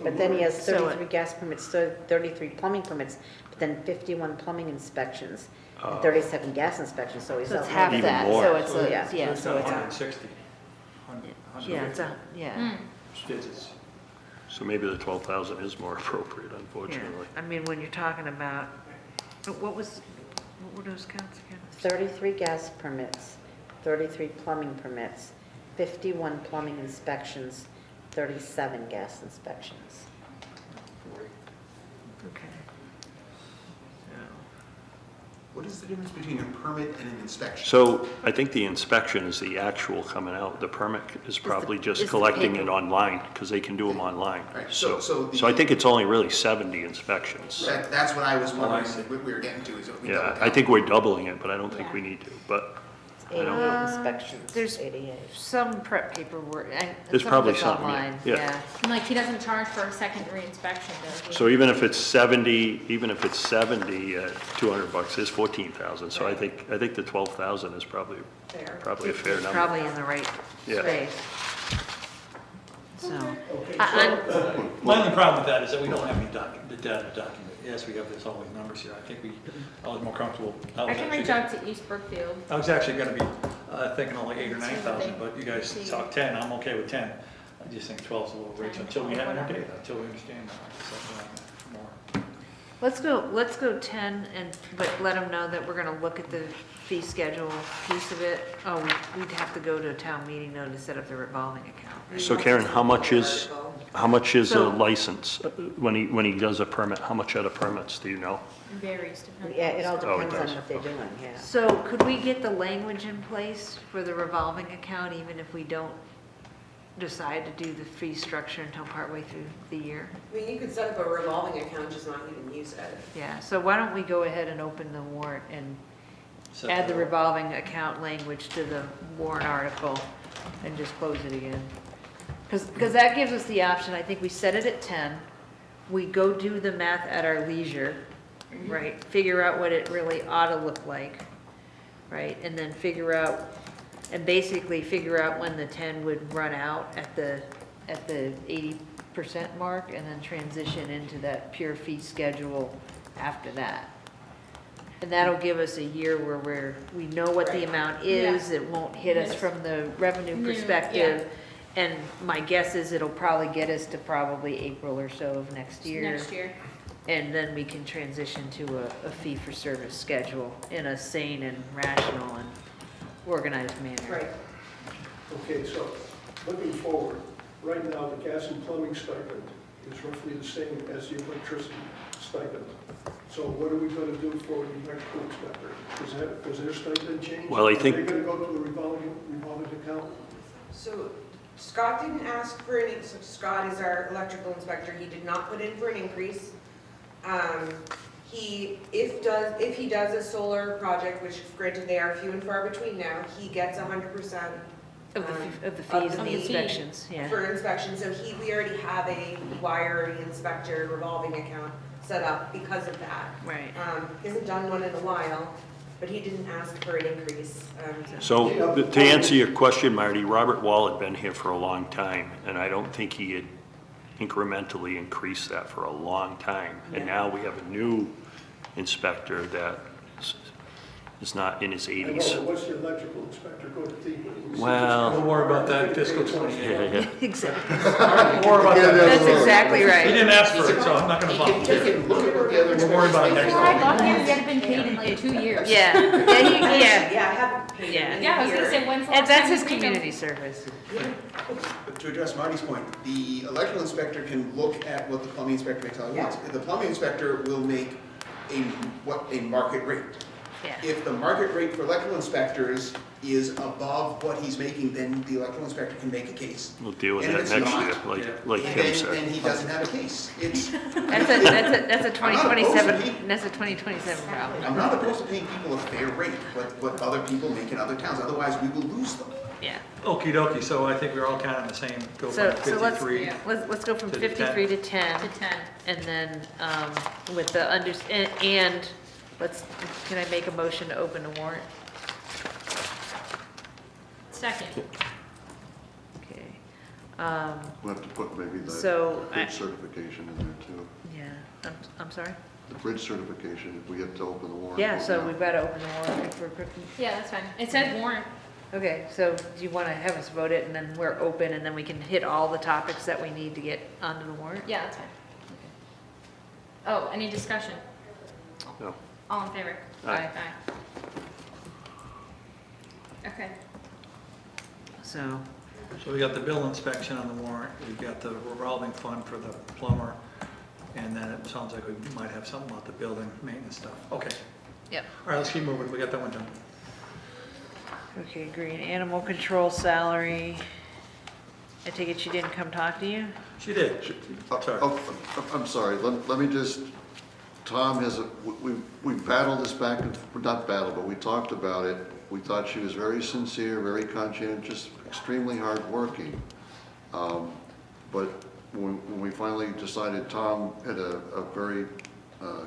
But then he has So 33 gas permits, 33 plumbing permits, but then 51 plumbing inspections Oh. and 37 gas inspections, so he's So it's out half more Even than- that, more. so it's, So, a- yeah. yeah, so it's, a- 160. yeah, it's a, yeah. Mm. Digits. So maybe the 12,000 is more appropriate, Yeah, unfortunately. I mean, when you're talking about, what were those counts again? 33 gas permits, 33 plumbing permits, 51 plumbing inspections, 37 gas inspections. Okay. What is the difference between a permit and an inspection? So I think the inspection is the actual coming out. The permit is probably is just the collecting paper. it online, because they can do them online. Right, so the- So I think it's only really 70 inspections. That's what I was Oh, I wondering, see. what we were getting to, is if we Yeah, double I think count. we're doubling it, but I don't think Yeah. we need to, but It's 88 inspections, there's 88. some prep paperwork, and There's some of probably it's something, yeah. online, Yeah. yeah. And like, he doesn't charge for a secondary inspection, does he? so even if it's 70, at $200 is 14,000. So I think the 12,000 is probably a fair It's number. probably in the right Yeah. space. So, Okay, I'm- so, My only problem with that is that we don't have any the data document. Yes, we have all these numbers here. I think I was more comfortable. I can reach out to East Brookfield. I was actually gonna be thinking only 8 or See what 9,000, they- but you guys see. talk 10, I'm okay with 10. I just think 12 is a little rich until we have more data, until we understand more. let's go 10 but let them know that we're gonna look at the fee schedule piece of it. Oh, we'd have to go to a town meeting though to set up the revolving account. So Karen, how much is a So- license? When he does a permit, how much are the permits, do you know? It varies depending. Yeah, it all Oh, it depends on does. what they're doing, yeah. So could we get the language in place for the revolving account even if we don't decide to do the fee structure until partway through the year? I mean, you could set up a revolving account, just not even use it. Yeah, so why don't we go ahead and open the warrant and add the revolving account language to the warrant article and just close it again? Because that gives us the option, I think we set it at 10, we go do the math at our leisure, right? Figure out what it really ought to look like, right? And then basically figure out when the 10 would run out at the 80% mark, and then transition into that pure fee schedule after that. And that'll give us a year where we know what the Right. amount is, it won't hit us Yes. from the revenue Yeah. perspective. And my guess is it'll probably get us to probably April or so of next year. Next year. And then we can transition to a fee-for-service schedule in a sane and rational and organized manner. Right. Okay, so looking forward, right now, the gas and plumbing stipend is roughly the same as the electricity stipend. So what are we gonna do for the electrical inspector? Does their stipend change? Well, I Are think- they gonna go to the revolving account? So Scott didn't ask for any, so Scott is our electrical inspector, he did not put in for an increase. If he does a solar project, which granted they are few and far between now, he gets 100%. Of the fees and Of the the fee. inspections, yeah. For inspection, so we already have a wiring inspector revolving account set up because of that. Right. He hasn't done one in a while, but he didn't ask for an increase. So to answer your question, Marty, Robert Wall had been here for a long time, and I don't think he had incrementally increased that for a long time. And now we have a new inspector that is not in his I know, 80s. but what's the electrical inspector going to think? Well- We'll worry about that in fiscal Yeah, 28. yeah. Exactly. More about that. That's exactly He right. didn't ask for it, so I'm not gonna He can volunteer. look at what the other We'll worry about it inspectors next think. Before I got here, we hadn't been paid in like 2 years. Yeah, yeah, Yeah, I haven't paid him in Yeah, I was a gonna year. say, when's the and last that's time his we paid them? community service. But to address Marty's point, the electrical inspector can look at what the plumbing inspector makes all he wants. The plumbing inspector will make a market rate. Yeah. If the market rate for electrical inspectors is above what he's making, then the electrical inspector can make a case. We'll deal with And that if next it's year, not, like And Kim then said. he doesn't have a case. It's, That's a I'm not opposed to 2027, paying- that's a 2027 problem. I'm not opposed to paying people a fair rate, what other people make in other towns, otherwise we will lose them. Yeah. Okey dokey, so I think we're all kind of the same, go So, from so let's, 53. yeah. let's go from To 53 to 10. To 10. And then, with the and let's, can I make a motion to open the warrant? Second. Okay. We'll have to put maybe the So, bridge certification in there too. Yeah, I'm sorry? The bridge certification, if we have to open the warrant. Yeah, we'll so do we've got to open the warrant for, Yeah, that's fine. It says warrant. okay, so do you want to have us vote it and then we're open and then we can hit all the topics that we need to get onto the warrant? Yeah, that's fine. Oh, any discussion? No. All in favor? Aye. Aye. Okay. So, So we got the bill inspection on the warrant, we've got the revolving fund for the plumber, and then it sounds like we might have something about the building maintenance stuff. Okay, yep. all right, let's keep moving, we got that one done. Okay, green animal control salary. I take it she didn't come talk to you? She did. Sorry. I'm sorry, let me just, Tom has, we battled this back, and not battled, but we talked about it. We thought she was very sincere, very conscientious, extremely hardworking. But when we finally decided, Tom had a very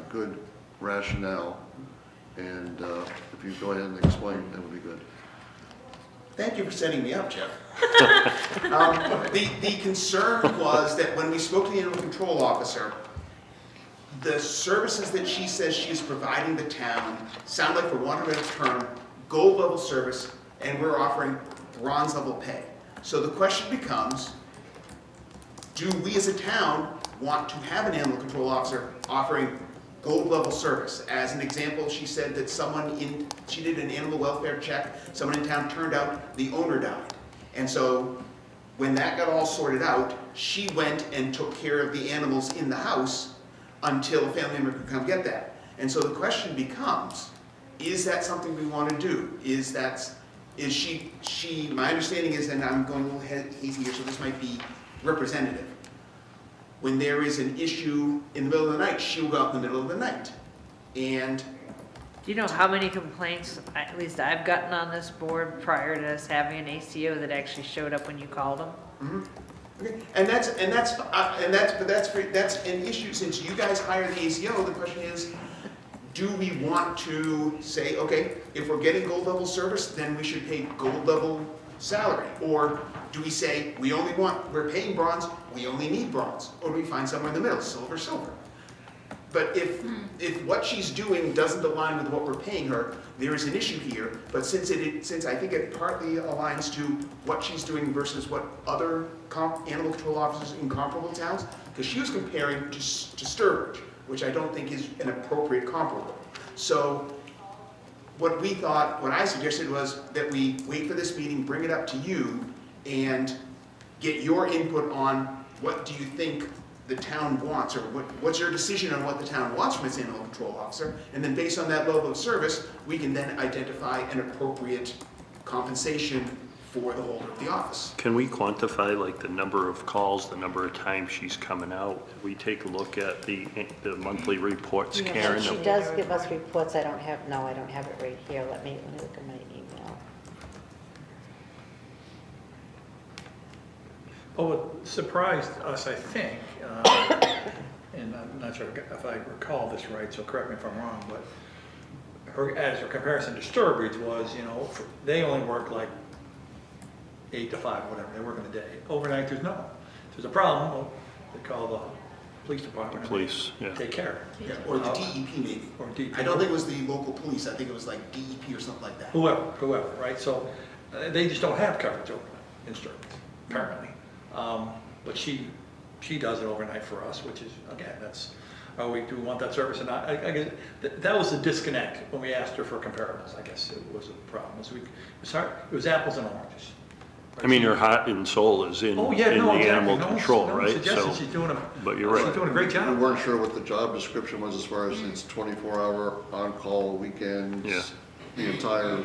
good rationale, and if you go ahead and explain, that would be good. Thank you for setting me up, Jeff. The concern was that when we spoke to the animal control officer, the services that she says she's providing the town sound like, for want of a better term, gold level service, and we're offering bronze level pay. So the question becomes, do we as a town want to have an animal control officer offering gold level service? As an example, she said that she did an animal welfare check, someone in town turned out the owner died. And so when that got all sorted out, she went and took care of the animals in the house until a family member could come get that. And so the question becomes, is that something we want to do? My understanding is, and I'm going a little hazy here, so this might be representative. When there is an issue in the middle of the night, she'll go out in the middle of the night. And Do you know how many complaints, at least I've gotten on this board prior to us having an ACO that actually showed up when you called them? okay, that's an issue, since you guys hire the ACO, the question is, do we want to say, okay, if we're getting gold level service, then we should pay gold level salary? Or do we say, we're paying bronze, we only need bronze? Or do we find somewhere in the middle, silver, silver? But if what she's doing doesn't align with what we're paying her, there is an issue here. But since I think it partly aligns to what she's doing versus what other animal control officers in comparable towns, because she was comparing to Sturbridge, which I don't think is an appropriate comparable. So what I suggested was that we wait for this meeting, bring it up to you, and get your input on what do you think the town wants, or what's your decision on what the town wants from its animal control officer, and then based on that level of service, we can then identify an appropriate compensation for the holder of the office. Can we quantify like the number of calls, the number of times she's coming out? We take a look at the monthly reports, Karen? She does give us reports, I don't have it right here, let me look at my email. Oh, what surprised us, I think, and I'm not sure if I recall this right, so correct me if I'm wrong, but her comparison to Sturbridge was, they only work like 8 to 5, whatever, they work in the day. Overnight, there's a problem, well, they call the police department. Police, yeah. Take care. Yeah, or the DEP maybe. Or DEP. I don't think it was the local police, I think it was like DEP or something like that. Whoever, right? So they just don't have coverage overnight in Sturbridge, apparently. But she does it overnight for us, which is, again, that's, do we want that service or not? I guess that was the disconnect when we asked her for comparables, I guess it was a problem. It was apples and oranges. I mean, her heart and soul is in the animal control, right? Suggested she's doing but you're right. She's doing a great We job. weren't sure what the job description was as far as it's 24-hour on-call weekends, Yeah. the entire,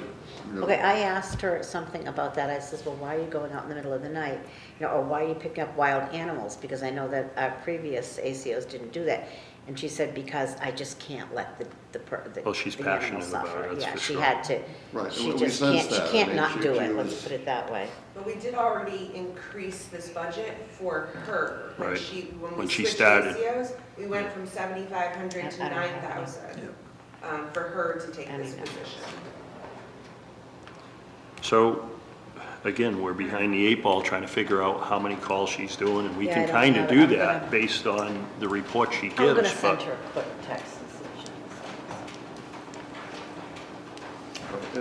Okay, I asked her something about that. I says, well, why are you going out in the middle of the night? Or why are you picking up wild animals? Because I know that our previous ACOs didn't do that. And she said, because I just can't let the Well, she's the animal passionate about suffer. it, that's Yeah, for she sure. had to. Right, She we just sensed can't, she that. I can't mean, not she do it, let's was- put it that way. But we did already increase this budget for her. Right. When When we she switched started. ACOs, we went from 7,500 to I don't have 9,000 for her to take I this mean, no. position. So, again, we're behind the 8 ball trying to figure out how many calls she's doing, and we Yeah, I can don't kind have of it. do I'm that gonna- based on the report she I'm gonna gives, send but her a quick text and see if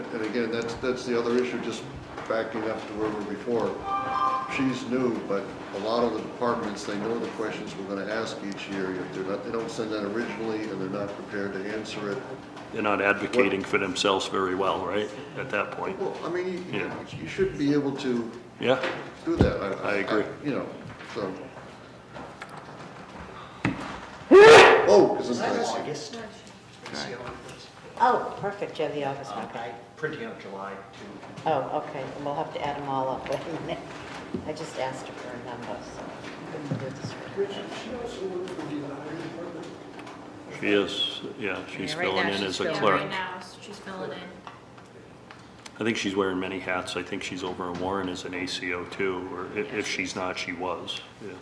she And again, that's the other issue, just backing up to where we were before. She's new, but a lot of the departments, they know the questions we're gonna ask each year. They don't send that originally, and they're not prepared to answer it. they're not advocating for themselves very well, right, at that point? Well, I mean, Yeah. you should be able to Yeah, do that. I agree. So. Oh, is this nice? August. Oh, perfect, you have the August one. I'm printing out July too. Oh, okay, we'll have to add them all up, wait a minute. I just asked her for a number, so. we can do this right. Rich, she also works for the highway department. she is, yeah, she's Yeah, right filling now in she's as a filling clerk. Right now, so she's filling in. I think she's wearing many hats. I think she's over in Warren as an ACO too, or if she's not, she was, yeah.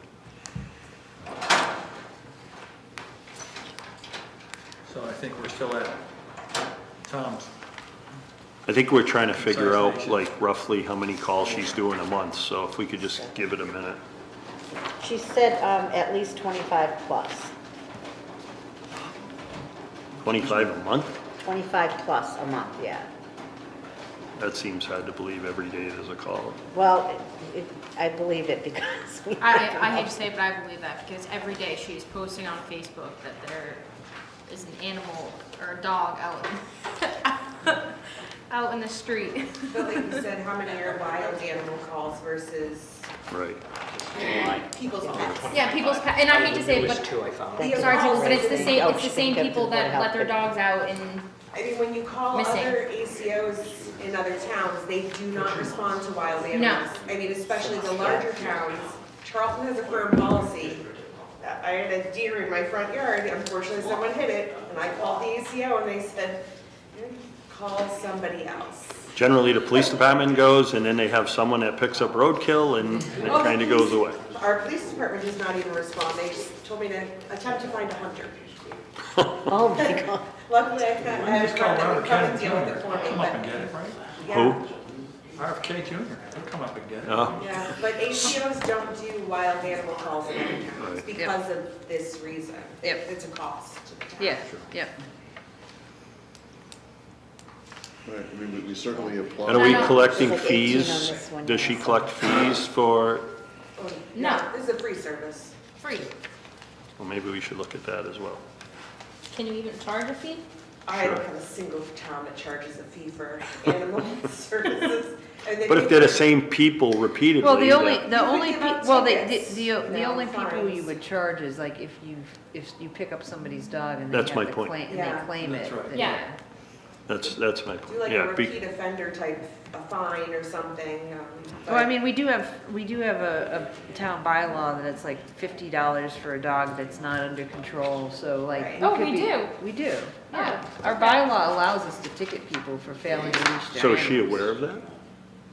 So I think we're still at Tom's. I think we're trying to figure out Station. like roughly how many calls she's doing a month, so if we could just give it a minute. She said at least 25 plus. 25 a month? 25 plus a month, yeah. That seems hard to believe every day there's a call. Well, I believe it because we. I hate to say it, but I believe that because every day she's posting on Facebook that there is an animal or a dog out in the street. But like you said, how many are wild animal calls versus Right. people's pets? Yeah, people's, and I hate to say it, There was but, two I found. Thank sorry, you. people, but it's the same, Oh, it's the she same can get people to the Board of that let their Health. dogs out and, I mean, when you call Missing. other ACOs in other towns, they do not respond to wild animals. I mean, especially the larger towns. Charlton has a firm policy. I had a deer in my front yard, unfortunately someone hit it, and I called the ACO and they said, call somebody else. Generally, the police department goes, and then they have someone that picks up roadkill, and it Oh, the kind of goes police- away. Our police department does not even respond, they just told me to attempt to find a hunter. Oh, my God. Luckily, I Why don't you had a just call friend that Robert would come County and deal with Junior? it for me, Come up and but get it, right? yeah. Who? RFK Jr., he'll come up and get it. Oh, Yeah, but ACOs don't do wild animal calls in other towns Right. because of this reason. Yep. It's a cost to the town. Yeah, yeah. Right, I mean, we certainly apply. and are we No, no. collecting It's like 18 on fees? this one, Does she yeah. collect fees for, Oh, No. This is a free service. Free. well, maybe we should look at that as well. Can you even charge a fee? I don't Sure. have a single town that charges a fee for animal services. And they But if pay they're the for- same people repeatedly. Well, the only, that- the You could only, give out well, tickets, the you only know, people you fines. would charge is like if you pick up somebody's dog and they have That's my to point. claim, and Yeah. they claim That's it. right. then Yeah. That's my Do point, like a yeah. repeat offender type, a fine or something. Well, I but- mean, we do have a town bylaw that it's like $50 for a dog that's not under control, so like. Right. Oh, could we be- do? We do, yeah. Oh, Our okay. bylaw allows us to ticket people for failing to reach their. So is she animals. aware of that?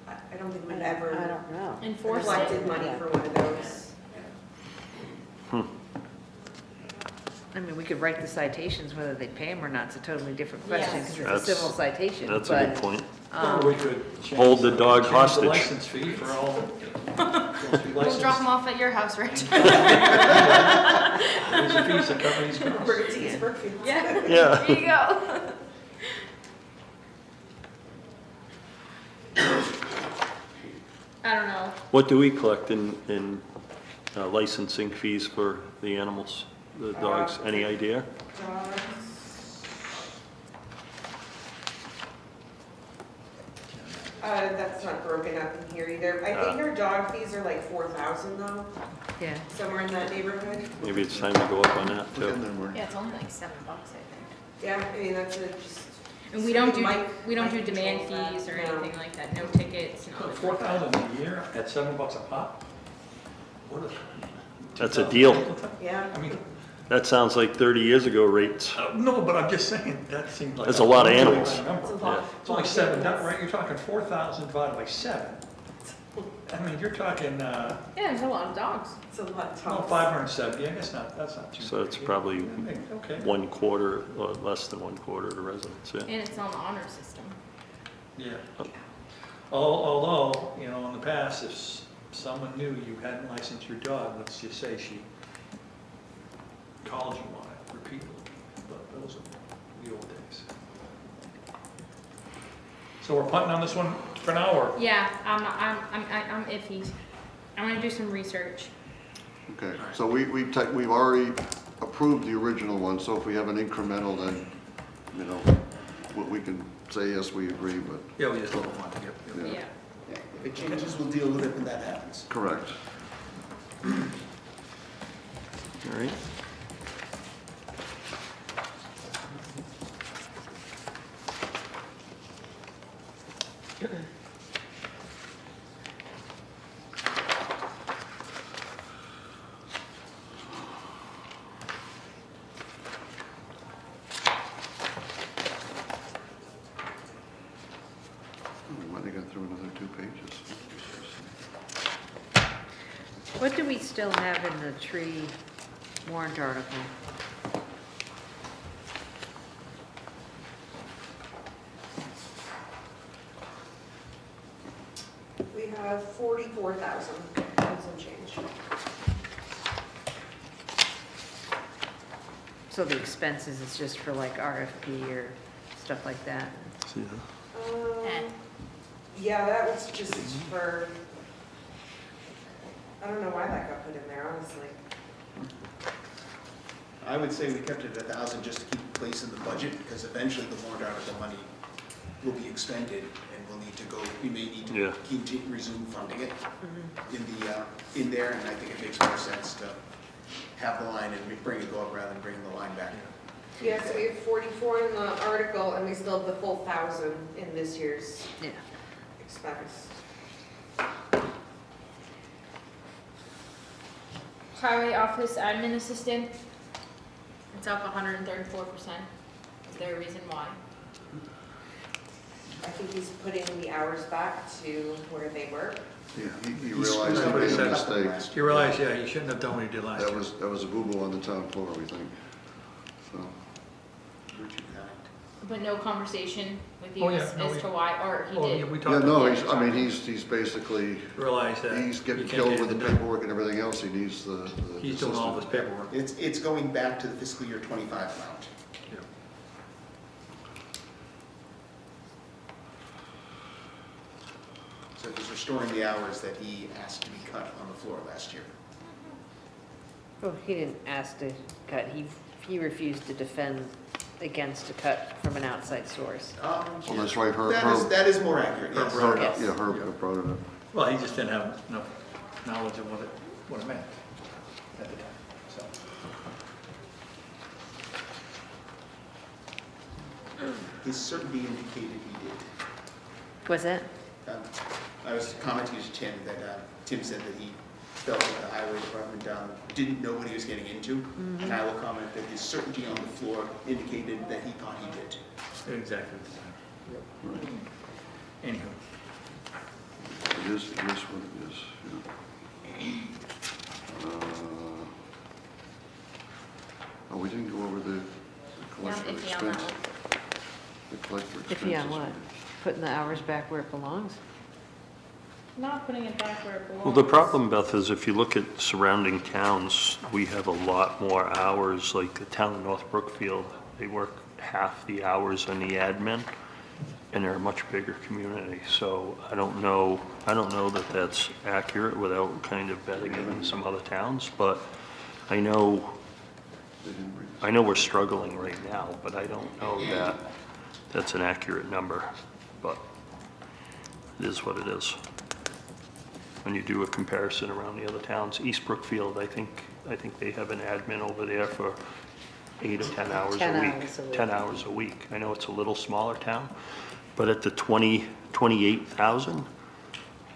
I don't think I we've don't ever know. Enforce collected it? money for one of those. I mean, we could write the citations, whether they pay them or not, it's a totally different question, Yes. because it's a That's- civil citation, That's a good but, point. Or we could change- Hold the dog change hostage. the license fee for all. We'll drop them off at your house, Rich. There's a fees that cover these costs. Bring it to East Brookfield. Yeah. Yeah. There you go. I don't know. What do we collect in licensing fees for the animals, the dogs? Any idea? Dogs. That's not broken up in here either. I think our dog fees are like 4,000 though, yeah. somewhere in that neighborhood. Maybe it's time to go up on that Put in too. there, Mark. Yeah, it's only like $7, I think. Yeah, I mean, that's just. And we don't do, Mike- we don't do Mike demand controls that. fees or No. anything like that, no tickets, no. 4,000 a year at $7 a pop? What is? That's a deal. Yeah. I mean, That sounds like 30 years ago rates. no, but I'm just saying, that seems like. That's a lot of really animals. big number. It's a lot. It's only $7, right? You're talking 4,000 divided by 7. I mean, you're talking, Yeah, there's a lot of dogs. It's a lot of no, dogs. 570, I guess not, that's not too. So it's big. probably Okay. 1/4, or less than 1/4 of the residents, yeah. And it's on the honor system. Yeah. Although, you know, in the past, if someone knew you hadn't licensed your dog, let's just say she called you on it repeatedly, but those are the old days. So we're punting on this one for now, or? Yeah, I'm iffy. I'm gonna do some research. Okay, so we've already approved the original one, so if we have an incremental, then, you know, we can say, yes, we agree, but, Yeah, we just don't want to get. Yeah. Yeah. Yeah, if it changes, we'll deal with it when that happens. correct. All right. We might have got through another 2 pages. What do we still have in the tree warrant article? We have 44,000 and some change. So the expenses is just for like RFP or stuff like that? See that? Yeah, that was just for, I don't know why that got put in there, honestly. I would say we kept it at 1,000 just to keep place in the budget, because eventually the warrant article money will be expended, and we'll need to go, we may need Yeah. to continue, resume funding it in there, and I think it makes more sense to have the line and bring it go up rather than bringing the line back. Yeah, so we have 44 in the article, and we still have the full 1,000 in this year's Yeah. expense. Highway office admin assistant, it's up 134%. Is there a reason why? I think he's putting the hours back to where they were. Yeah, he He realized he screwed made up a a couple mistake. last You realize, yeah, you shouldn't have done what you did last That year. was a boo-boo on the town floor, we think. So, We're too kind. but no conversation with you Oh, yeah, as no, as to why, or he Oh, yeah, did? we Yeah, talked no, about, I mean, he's basically, realize that. he's you getting can't killed get with the anything done. paperwork and everything else, he needs the He's doing all this assistant. paperwork. It's going back to the fiscal year 25 amount. Yeah. So he's restoring the hours that he asked to be cut on the floor last year. Well, he didn't ask to cut, he refused to defend against a cut from an outside source. Well, that's right, That is more accurate, yes. Herb, Yes. yeah, Herb brought it up. Well, he just didn't have enough knowledge of what it meant at the time, so. His certainty indicated he did. Was it? I was commenting to Tim that Tim said that he felt that the highway department didn't know what he was getting into. And I will comment that his certainty on the floor indicated that he thought he did. Exactly the same. Anywho, It is what it is, yeah. Oh, we didn't go over the collector iffy on that expense. The collector expenses. If you on what? Putting the hours back where it belongs? Not putting it back where it belongs. Well, the problem, Beth, is if you look at surrounding towns, we have a lot more hours, like the town of North Brookfield, they work half the hours on the admin, and they're a much bigger community, so I don't know that that's accurate without kind of betting it in some other towns, but I know we're struggling right now, but I don't know that that's an accurate number, but it is what it is. When you do a comparison around the other towns, East Brookfield, I think they have an admin over there for 8 or 10 hours a 10 week. hours a week. 10 hours a week. I know it's a little smaller town, but at the 28,000,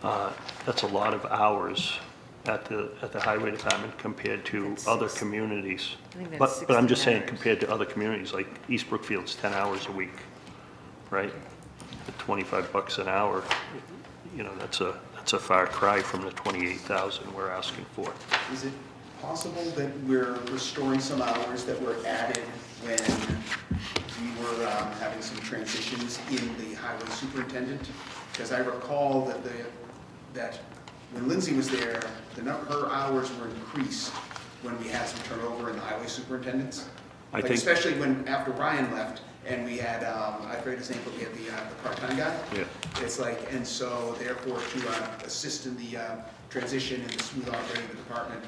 that's a lot of hours at the highway department compared to That's other six- communities. I think that's But I'm just 16 saying, hours. compared to other communities, like East Brookfield's 10 hours a week, right? At $25 an hour, you know, that's a far cry from the 28,000 we're asking for. Is it possible that we're restoring some hours that were added when we were having some transitions in the highway superintendent? Because I recall that when Lindsay was there, her hours were increased when we had some turnover in the highway superintendents. I think- Especially after Ryan left, and we had, I forget his name, but we had the part-time guy. Yeah. It's like, and so therefore to assist in the transition and the smooth operating of the department,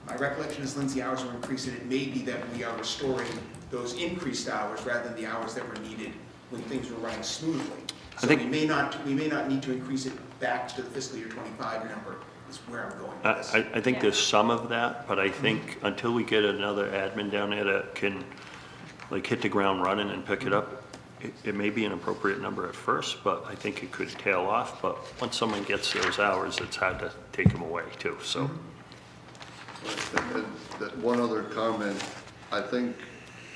my recollection is Lindsay hours were increased, and it may be that we are restoring those increased hours rather than the hours that were needed when things were running smoothly. So we may not need to increase it back to the fiscal year 25 number, is where I'm going with this. I think there's some of that, but I think until we get another admin down there that can like hit the ground running and pick it up, it may be an appropriate number at first, but I think it could tail off. But once someone gets those hours, it's hard to take them away too, so. And that one other comment, I think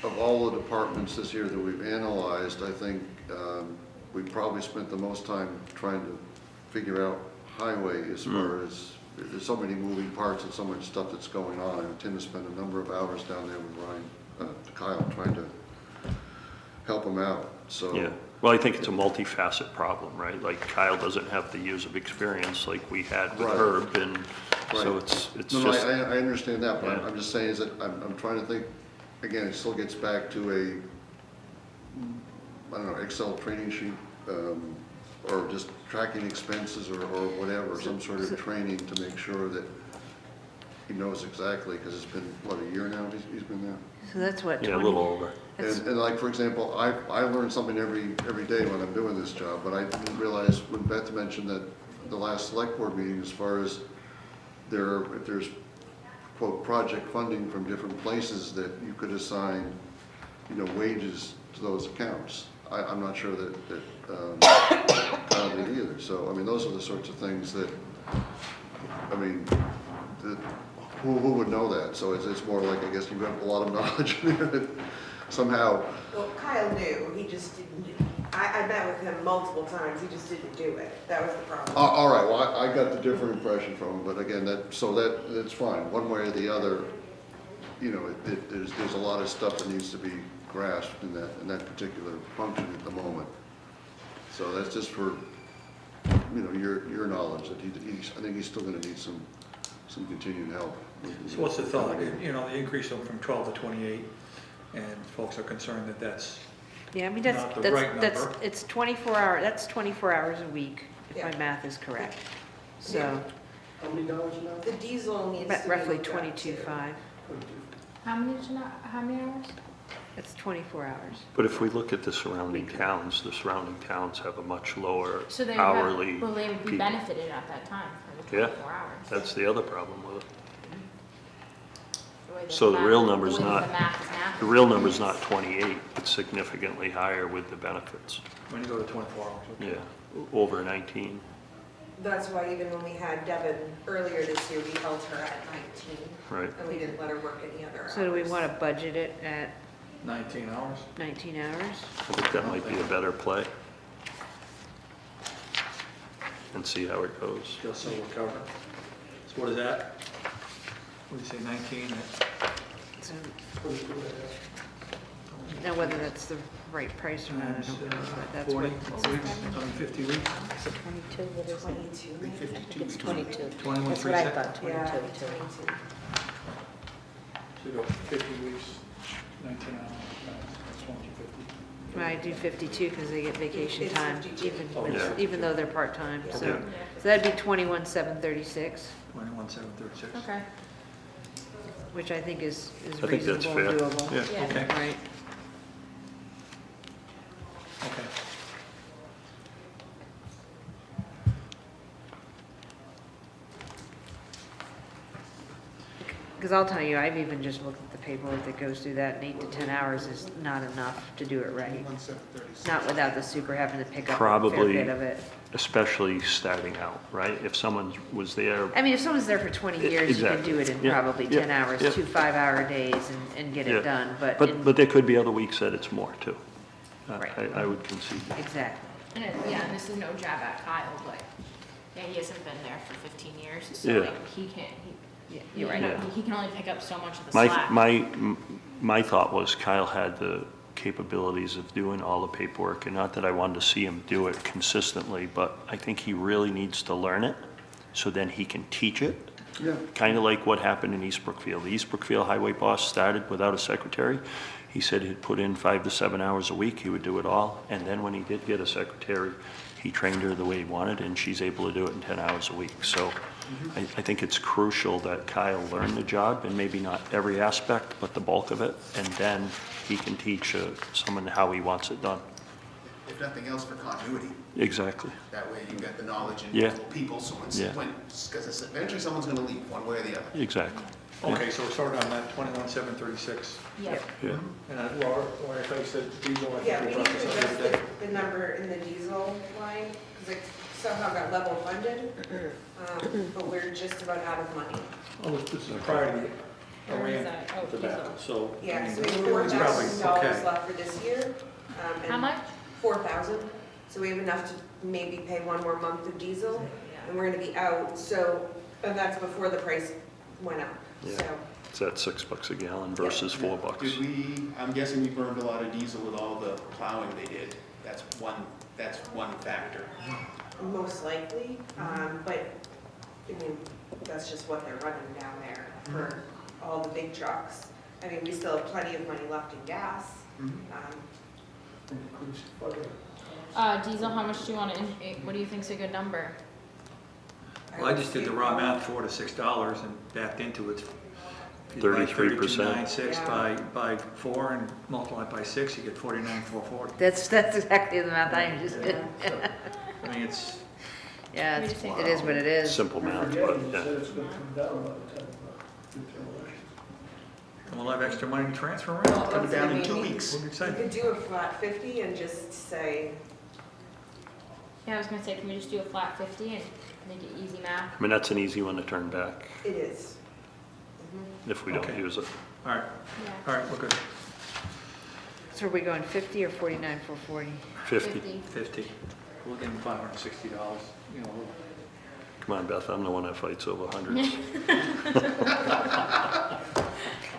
of all the departments this year that we've analyzed, I think we probably spent the most time trying to figure out highway as far as, there's so many moving parts and so much stuff that's going on. And Tim has spent a number of hours down there with Ryan, Kyle, trying to help him out, so. Yeah, well, I think it's a multifaceted problem, right? Like Kyle doesn't have the years of experience like we had with Right. Herb, and so Right. it's No, just. I understand that, but Yeah. I'm just saying is that I'm trying to think, again, it still gets back to I don't know, Excel training sheet, or just tracking expenses or whatever, some sort of training to make sure that he knows exactly, because it's been, what, a year now he's been there? So that's what, Yeah, a 20? little over. That's- And like, for example, I learn something every day when I'm doing this job, but I didn't realize when Beth mentioned that the last select board meeting, as far as if there's, quote, project funding from different places, that you could assign, wages to those accounts. I'm not sure that Kyle did either. So, I mean, those are the sorts of things that, I mean, who would know that? So it's more like, I guess you have a lot of knowledge in there that somehow. Well, Kyle knew, he just didn't, I met with him multiple times, he just didn't do it, that was the problem. All right, well, I got the different impression from him, but again, that's fine. One way or the other, there's a lot of stuff that needs to be grasped in that particular function at the moment. So that's just for, your knowledge, that I think he's still gonna need some continued help. So what's the thought? They increased them from 12 to 28, and folks are concerned that that's Yeah, I mean, not the right that's, number. it's 24 hour, that's 24 hours a week, if my Yeah. math is correct. So, How many dollars now? The diesel needs to be roughly looked at, too. 22.5. How many hours? That's 24 hours. But if we look at the surrounding towns have a much lower So they would hourly have, well, they would be people. benefited at that time for the Yeah. 24 hours. That's the other problem with it. The way that So the math- real number's the way that not- the math is math. The real number's not 28, it's significantly higher with the benefits. When you go to 24 hours. okay. Yeah, over 19. That's why even when we had Devin earlier this year, we held her at 19. Right. And we didn't let her work any other hours. So do we want to budget it at 19 hours? 19 hours? I think that might be a better play. And see how it goes. Just so we're covered. So what is that? What do you say, 19? So, 22 and a half. now whether that's the right price or not, I Times, don't know, but that's 40 what. weeks, I mean, 50 weeks? Is it 22? What is it? 22. I think I think 52. it's 22. 21, That's what I 36? thought, Yeah, 22 too. 22. So you go 50 weeks, 19 hours, that's 150. I do 52 because they get vacation It's time, 52. even, Oh, yeah. even though they're part-time, Yeah. so. Yeah. So that'd be 21,736, 21,736. Okay. which I think is I think that's reasonable and fair. doable. Yeah. Yeah. Okay, Right. okay. Because I'll tell you, I've even just looked at the paperwork that goes through that, and 8 to 10 hours is not enough to do it right. 21,736. Not without the super having to pick up a fair Probably. bit of it. Especially starting out, right? If someone was there, I mean, if someone's there for 20 years, you can Exactly. do it in Yeah, probably yeah, 10 hours, yeah. 2 5-hour days and get Yeah. it done, but in, but there could be other weeks that it's more too. Right. I would concede that. exactly. And this is no jab at Kyle, but yeah, he hasn't been there for 15 years, so Yeah. like he can't, Yeah, you're right. he can only pick up so much of the My, slack. my thought was Kyle had the capabilities of doing all the paperwork, and not that I wanted to see him do it consistently, but I think he really needs to learn it, so then he can teach it. Yeah. Kind of like what happened in East Brookfield. The East Brookfield highway boss started without a secretary. He said he'd put in 5 to 7 hours a week, he would do it all, and then when he did get a secretary, he trained her the way he wanted, and she's able to do it in 10 hours a week. So I think it's crucial that Kyle learn the job, and maybe not every aspect, but the bulk of it, and then he can teach someone how he wants it done. If nothing else, for continuity. Exactly. That way you got the knowledge and Yeah. multiple people, so Yeah. because eventually someone's gonna leave, one way or the other. Exactly. Okay, so we're starting on that 21,736. Yeah. Yeah. And Laura, I thought you said diesel, I Yeah, think we we need brought to this up adjust the other day. the number in the diesel line, because it somehow got level funded, but we're just about out of money. Oh, this is prior to Where is Iran that? Oh, tobacco, so. I Yeah, mean, so we have it's probably $4,000 okay. left for this year. How much? 4,000, so we have enough to maybe pay one more month of diesel, and we're gonna be out, so, and that's before the price went up, Yeah. so. It's at $6 a gallon versus $4. Did we, I'm guessing we burned a lot of diesel with all the plowing they did. That's one factor. Most likely, but, I mean, that's just what they're running down there for all the big trucks. I mean, we still have plenty of money left in gas. Increase further. Diesel, how much do you want to, what do you think's a good number? Well, I just did the raw math, $4 to $6, and backed into it. If you divide 33%. 32.96 by 4 and multiply it by 6, you get 49,440. That's exactly the math I just did. I mean, it's, Yeah, Let me it's- just it is what it is. Simple We're math, but forgetting, you yeah. said it's gonna come down by the time the election. and we'll have extra money to transfer around. Cut it That's down in what I 2 mean. weeks. What do you We say? could do a flat 50 and just say, Yeah, I was gonna say, can we just do a flat 50 and make it easy math? I mean, that's an easy one to turn back it is. if we don't Okay. use it. All right, Yeah. all right, we're good. So are we going 50 or 49,440? 50. 50. We'll give them $560, you know, we'll- Come on, Beth, I'm the one that fights over hundreds.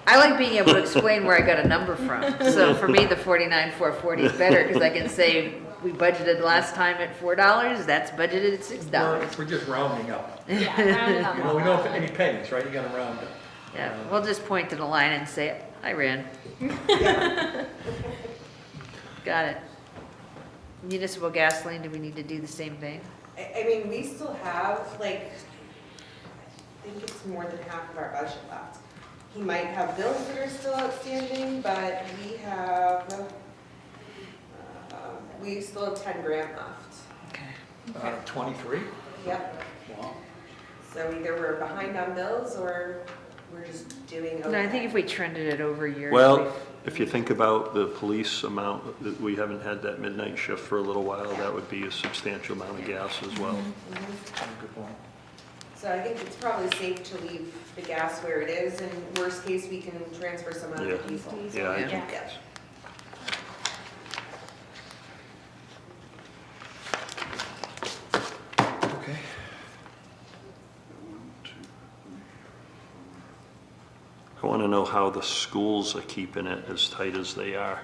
I like being able to explain where I got a number from. So for me, the 49,440 is better because I can say we budgeted last time at $4, that's budgeted at $6. We're just rounding up. Yeah, round it up. You know, we don't have any pennies, right? You gotta round up. Yeah, we'll just point to the line and say, I ran. Got it. Municipal gasoline, do we need to do the same thing? I mean, we still have, like, I think it's more than half of our budget left. He might have bills that are still outstanding, but we still have 10 grand left. Okay. 23? Yep. Wow. So either we're behind on bills or we're just doing okay. No, I think if we trended it over years. Well, if you think about the police amount, that we haven't had that midnight shift for a little while, that would be a substantial amount of gas as well. Good point. So I think it's probably safe to leave the gas where it is, and worst case, we can transfer some out of the Yeah. diesel. Yeah, I Yeah. think Yeah. Okay. I want to know how the schools are keeping it as tight as they are.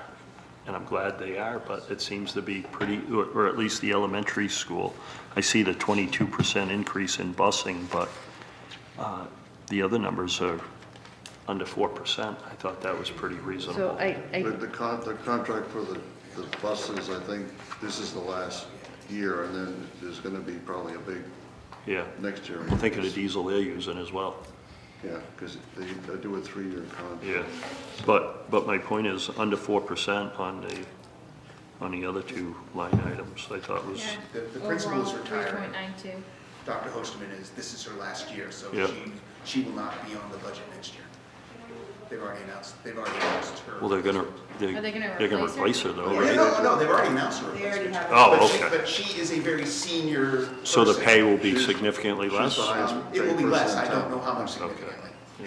And I'm glad they are, but it seems to be pretty, or at least the elementary school. I see the 22% increase in busing, but the other numbers are under 4%. I thought that was pretty So reasonable. The contract for the buses, I think this is the last year, and then there's gonna be probably a big Yeah. next year. Well, think of the diesel they're using as well. Yeah, because they do a 3-year contract. Yeah. But my point is under 4% on the other two line items, I thought was, Yeah. The principal is Overall, retiring. 3.92. Dr. Hosteman this is her last year, so Yeah. she will not be on the budget next year. They've already announced her. well, they're gonna replace her though, Yeah, right? no, they've already announced her. They already have. Oh, But she- okay. But she is a very senior So the person. pay will be She's- significantly she's less? the highest It will be paid less, person I in don't town. know how much Okay. significantly. Oh,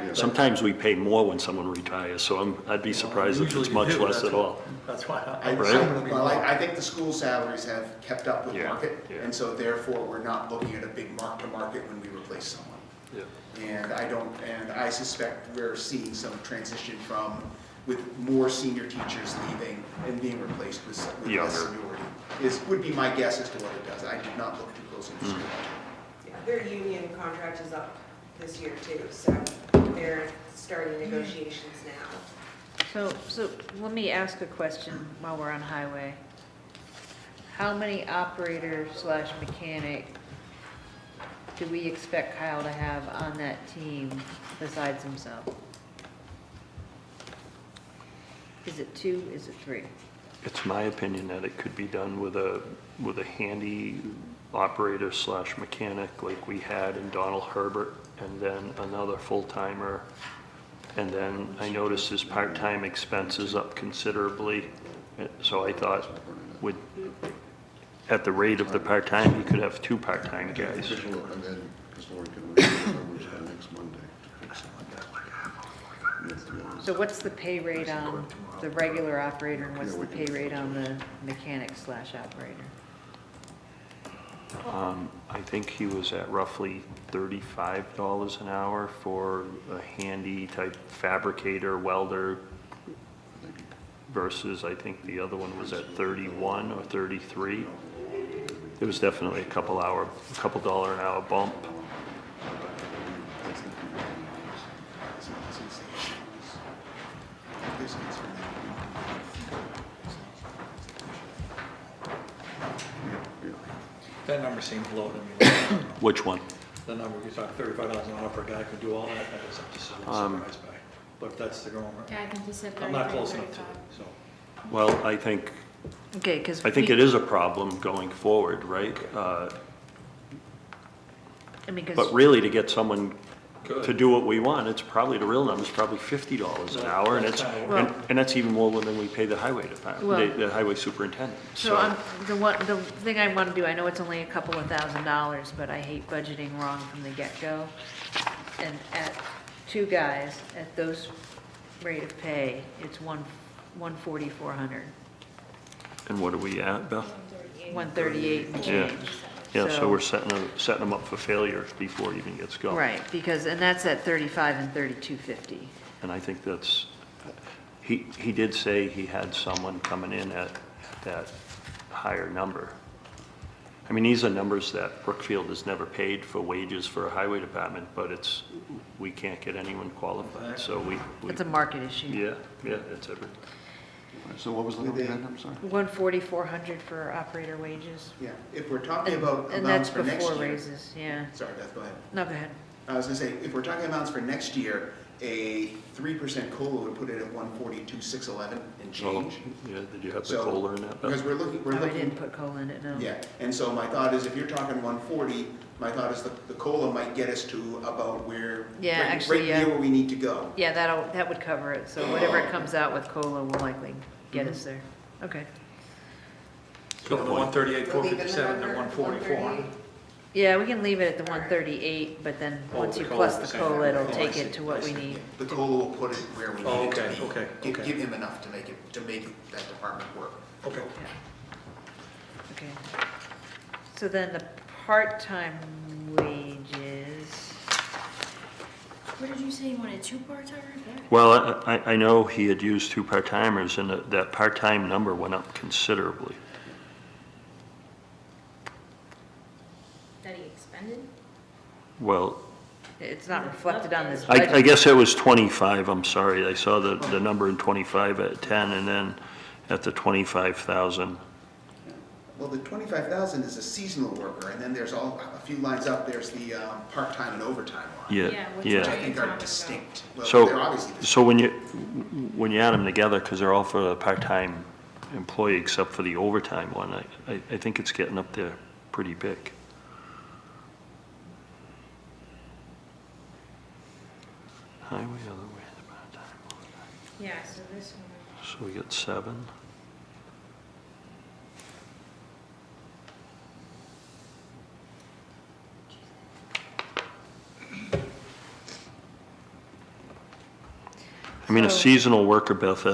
okay. Sometimes we pay more when someone retires, so I'd be surprised if Usually it's you much do, less that's at all. That's why Right. Well, I think the school salaries have kept up with Yeah, market, yeah. and so therefore, we're not looking at a big mark-to-market when we replace someone. Yeah. And I suspect we're seeing some transition with more senior teachers leaving and being replaced with less Younger. seniority, would be my guess as to what it does. I did not look too closely at the school. Yeah, their union contract is up this year too, so they're starting negotiations now. So let me ask a question while we're on highway. How many operator/mechanic do we expect Kyle to have on that team besides himself? Is it 2, is it 3? It's my opinion that it could be done with a handy operator/mechanic like we had in Donald Herbert, and then another full-timer. And then I noticed his part-time expenses up considerably, so I thought at the rate of the part-time, you could have 2 part-time guys. And then, because Lori can review the numbers by next Monday. So what's the pay rate on the regular operator and what's the pay rate on the mechanic/operator? I think he was at roughly $35 an hour for a handy type fabricator, welder, versus I think the other one was at 31 or 33. There was definitely a couple dollar an hour bump. That number seems low to me. Which one? The number, you talk $35 an hour for a guy who can do all that, that is just surprised by. But if that's the going rate, Yeah, I think you said I'm not 33, close enough to 35. it, so. Well, I think Okay, because. it is a problem going forward, right? I mean, because. But really, to get someone to Good. do what we want, it's probably, the real number's probably $50 an hour, and Well- and that's even more than we pay the highway department, Well- the highway superintendent, So the thing I want to do, I know it's only a couple of $1,000s, but I hate budgeting wrong from the get-go. And at 2 guys, at those rate of pay, it's 140,400, And what are we at, Beth? 138 and Yeah. change. Yeah, so we're setting them up for failure before it even gets going. Right, because, and that's at 35 and 32.50. And I think that's, he did say he had someone coming in at that higher number. I mean, these are numbers that Brookfield has never paid for wages for a highway department, but it's, we can't get anyone qualified, so we. It's a market issue. Yeah, it's every, So what was the number again, I'm sorry? 140,400 for operator wages. Yeah, if we're talking And about and amounts that's for next before year. raises, yeah. Sorry, Beth, go ahead. No, go ahead. I was gonna say, if we're talking amounts for next year, a 3% COLA would put it at 142,611 and change. yeah, did you have the So, COLA in that? Beth? Because we're No, I looking, didn't put COLA in it, no. yeah, and so my thought is if you're talking 140, my thought is the COLA might get us to about where, Yeah, right actually, near yeah. where we need to go. Yeah, that would cover it, so whatever it comes out with COLA will likely get us there. Okay. So the 138, We'll leave it 457 to number, 144. 138. Yeah, we can leave it at the 138, but then Oh, once the you COLA plus the percent. COLA, it'll Oh, I take see, it to I what we see. need. The COLA will put it where we need Oh, it to okay, be. okay, Give okay. give him enough to make that department work. Okay. Okay. So then the part-time wages, What did you say, you wanted 2 part-timers? Well, I know he had used 2 part-timers, and that part-time number went up considerably. That he expended? Well, it's not reflected on this I budget. guess it was 25, I'm sorry. I saw the number in 25 at 10, and then at the 25,000. Well, the 25,000 is a seasonal worker, and then there's a few lines up, there's the part-time and overtime line. Yeah, which Which one I are you think talking are about? distinct. Well, So, they're obviously distinct. so when you add them together, because they're all for a part-time employee except for the overtime one, I think it's getting up there pretty big. Highway, other way, part-time, overtime. Yeah, so this one. So we got 7. I mean, a So- seasonal worker, Beth,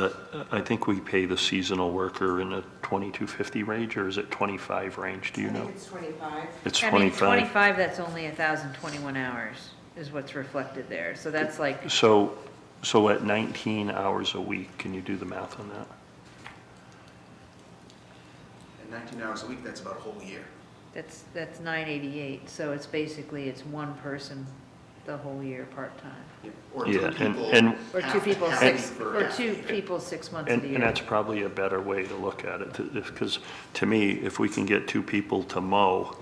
I think we pay the seasonal worker in the 2250 range, or is it 25 range, do you I know? think it's 25. It's I mean, 25. 25, that's only 1,021 hours is what's reflected there. So that's like, So at 19 hours a week, can you do the math on that? At 19 hours a week, that's about a whole year. that's 988. So it's basically, it's one person the whole year part-time. Or Yeah, two and- people. and- Or two people half six, for or half. 2 people 6 months of And the year. and that's probably a better way to look at it, because to me, if we can get 2 people to mow,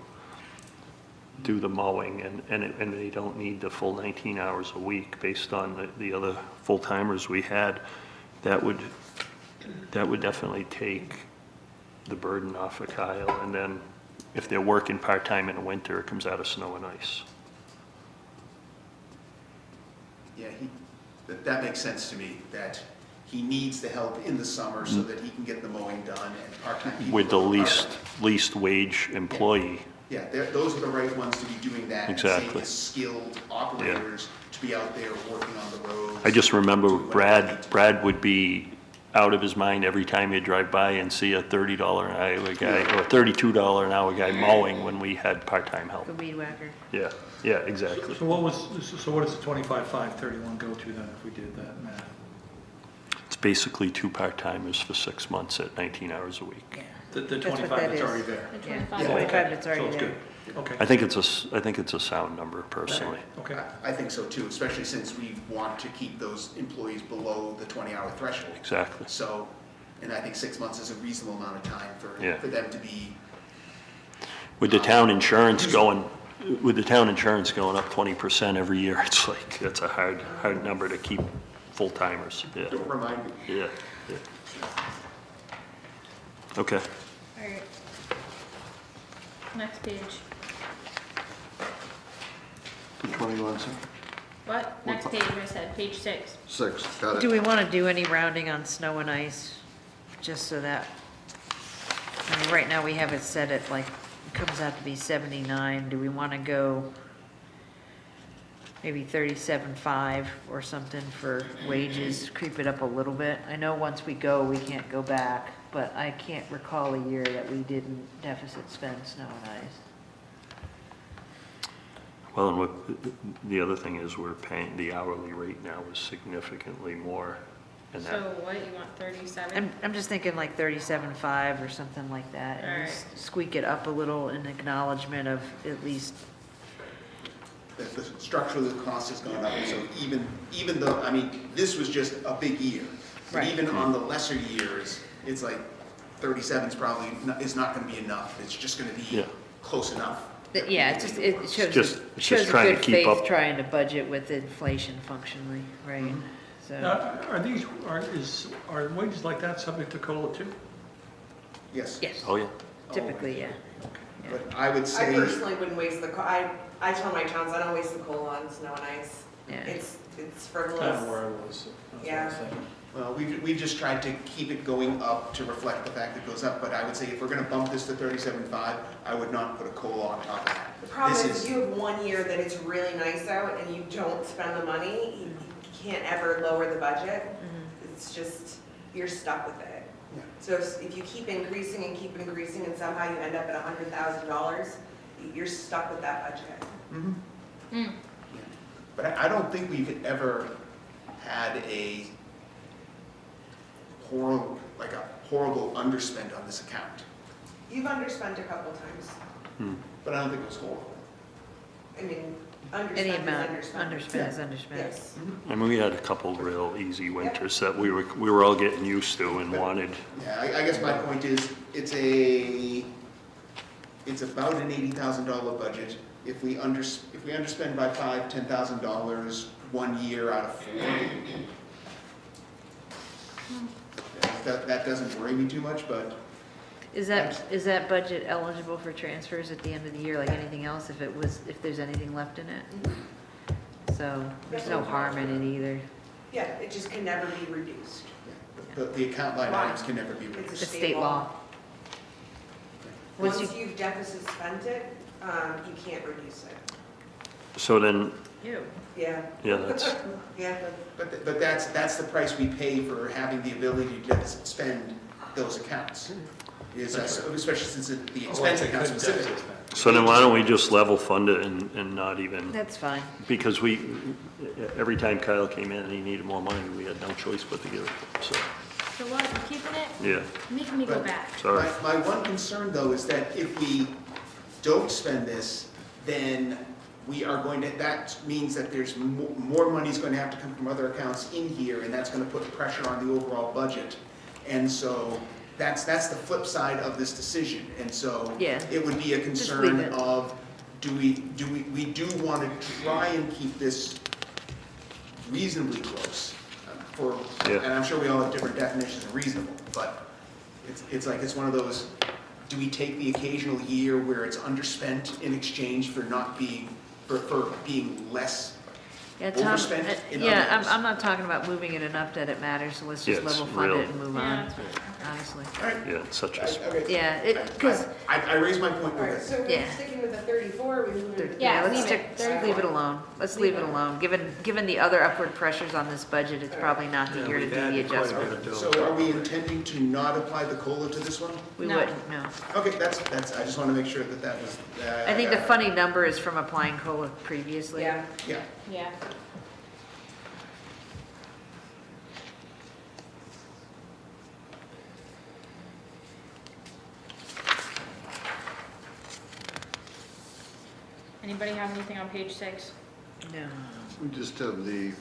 do the mowing, and they don't need the full 19 hours a week based on the other full-timers we had, that would definitely take the burden off of Kyle, and then if they're working part-time in the winter, it comes out of snow and ice. Yeah, that makes sense to me, that he needs the help in the summer so that he can get the mowing done and part-time people. With the are- least wage employee. Yeah, those are the right ones to be doing that. And Exactly. save the skilled operators to be out there working on the roads. I just remember doing whatever they need to. Brad would be out of his mind every time he'd drive by and see a $30 an hour guy, or a $32 an hour guy mowing when we had part-time help. The weed whacker. Yeah, exactly. So what does the 25,531 go to then if we did that math? It's basically 2 part-timers for 6 months at 19 hours a week. Yeah. The That's what 25 that that's is. already there? The Yeah, 25. Yeah. 25 that's So already it's there. good. Okay. I think it's a sound number personally. Okay. I think so too, especially since we want to keep those employees below the 20-hour threshold. Exactly. So, and I think 6 months is a reasonable amount of time Yeah. for them to be, With the town insurance going up 20% every year, it's like, that's a hard number to keep full-timers. Yeah, don't remind me. yeah. Okay. All right. Next page. Which one are you on, sir? What? Next page, I said, page 6. 6, got Do it. we want to do any rounding on snow and ice, just so that, I mean, right now we have it set at like, it comes out to be 79. Do we want to go maybe 37.5 or something for wages, creep it up a little bit? I know once we go, we can't go back, but I can't recall a year that we didn't deficit spend snow and ice. Well, and the other thing is we're paying, the hourly rate now is significantly more. And So that, what, you want 37? I'm just thinking like 37.5 or something like that. And Alright. just squeak it up a little in acknowledgement of at least, The structure of the cost has gone up, so even though, I mean, this was just a big year. But Right. even on the lesser years, it's like 37 is probably, is not gonna be enough. It's just gonna be Yeah. close enough. yeah, it shows, just- a- it's shows just a trying to good keep faith up. trying to budget with inflation functionally, right? Mhm. So, Now, are wages like that subject to COLA too? Yes. yes, oh, yeah. typically, yeah. Yeah. But I would I say, personally wouldn't waste the, I tell my towns, I don't waste the coal on snow and ice. Yeah. It's Kind of frivolous. where I was. Yeah. well, we've just tried to keep it going up to reflect the fact that it goes up, but I would say if we're gonna bump this to 37.5, I would not put a COLA on top of that. The problem This is you have one year that it's really nice out and you don't spend the money, you can't ever lower the budget. It's just, you're stuck with it. Yeah. So if you keep increasing and somehow you end up at $100,000, you're stuck with that budget. Mhm. Mm. But I don't think we've ever had a horrible underspend on this account, You've underspent a couple times. but I don't think it was horrible. I mean, Any underspent is amount, underspent. underspent is underspent. Yes. I mean, we had a couple real easy winters that we were all getting used to and wanted. Yeah, I guess my point is, it's about an $80,000 budget. If we underspend by $10,000 1 year out of 4, that doesn't worry me too much, but Is that budget eligible for transfers at the end of the year, like anything else, if there's anything left in it? So, there's no harm in it either. Yeah, it just can never be reduced. the account line items can never be It's reduced. a The state law. Once Once you- you've deficit spent it, you can't reduce it. So then, Ew. Yeah, yeah, that's, yeah. But that's the price we pay for having the ability to spend those accounts. Especially since the expense account specifically. so then why don't we just level fund it and not even, That's fine. because every time Kyle came in and he needed more money, we had no choice but to give it, so, So what, you keeping it? yeah, Making me go But- back. sorry. My one concern, though, is that if we don't spend this, then that means that there's more money's going to have to come from other accounts in here, and that's going to put pressure on the overall budget. And so that's the flip side of this decision. And so Yeah. it would be a leave concern it. of, we do want to try and keep this reasonably close Yeah. and I'm sure we all have different definitions of reasonable, but it's one of those, do we take the occasional year where it's underspent in exchange for not being, for being less? Yeah, Tom, Overspent in yeah, other areas. I'm not talking about moving it enough that it matters, so let's just Yeah, it's level fund real. it and move Yeah, on, that's fine. Okay. honestly. All right. Yeah, it's such a, Okay. Yeah, because, I raised my point All with right, it. so we're Yeah. sticking with the 34, we move it. Yeah, let's leave it. stick, just leave it alone. Let's leave it alone. Given the other upward pressures on this budget, it's probably not the year to do the adjustment. So are we intending to not apply the COLA to this one? We No. wouldn't, no. Okay, that's, I just want to make sure that was. I think the funny number is from applying COLA previously. Yeah. Yeah. Yeah. Anybody have anything on page 6? No. We just have the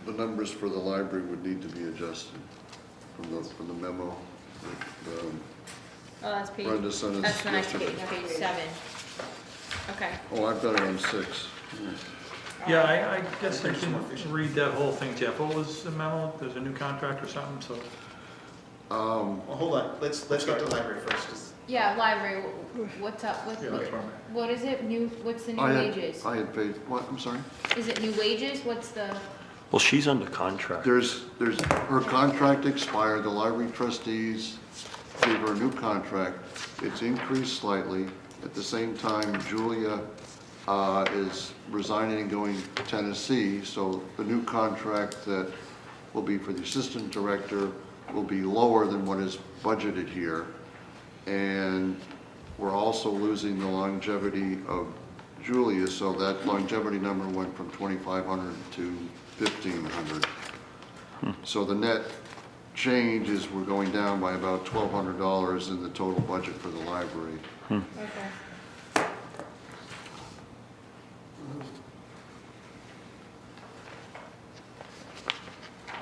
numbers for the library would need to be adjusted from the memo. that, Oh, that's page, Brenda sent us that's the next yesterday. page, page 7. Okay. Oh, I've got it on 6. Yeah, I guess I can read that whole thing, Jeff. What was the memo? There's a new contract or something, so. Well, hold on, let's get to library first. 'cause- Yeah, library, what's up, Yeah, that's where I'm at. what is it, what's the new I wages? had paid, what, I'm sorry? Is it new wages, what's the, well, she's under contract. Her contract expired, the library trustees gave her a new contract. It's increased slightly. At the same time, Julia is resigning and going to Tennessee, so the new contract that will be for the assistant director will be lower than what is budgeted here. And we're also losing the longevity of Julia, so that longevity number went from 2,500 to 1,500. So the net change is we're going down by about $1,200 in the total budget for the library. Okay.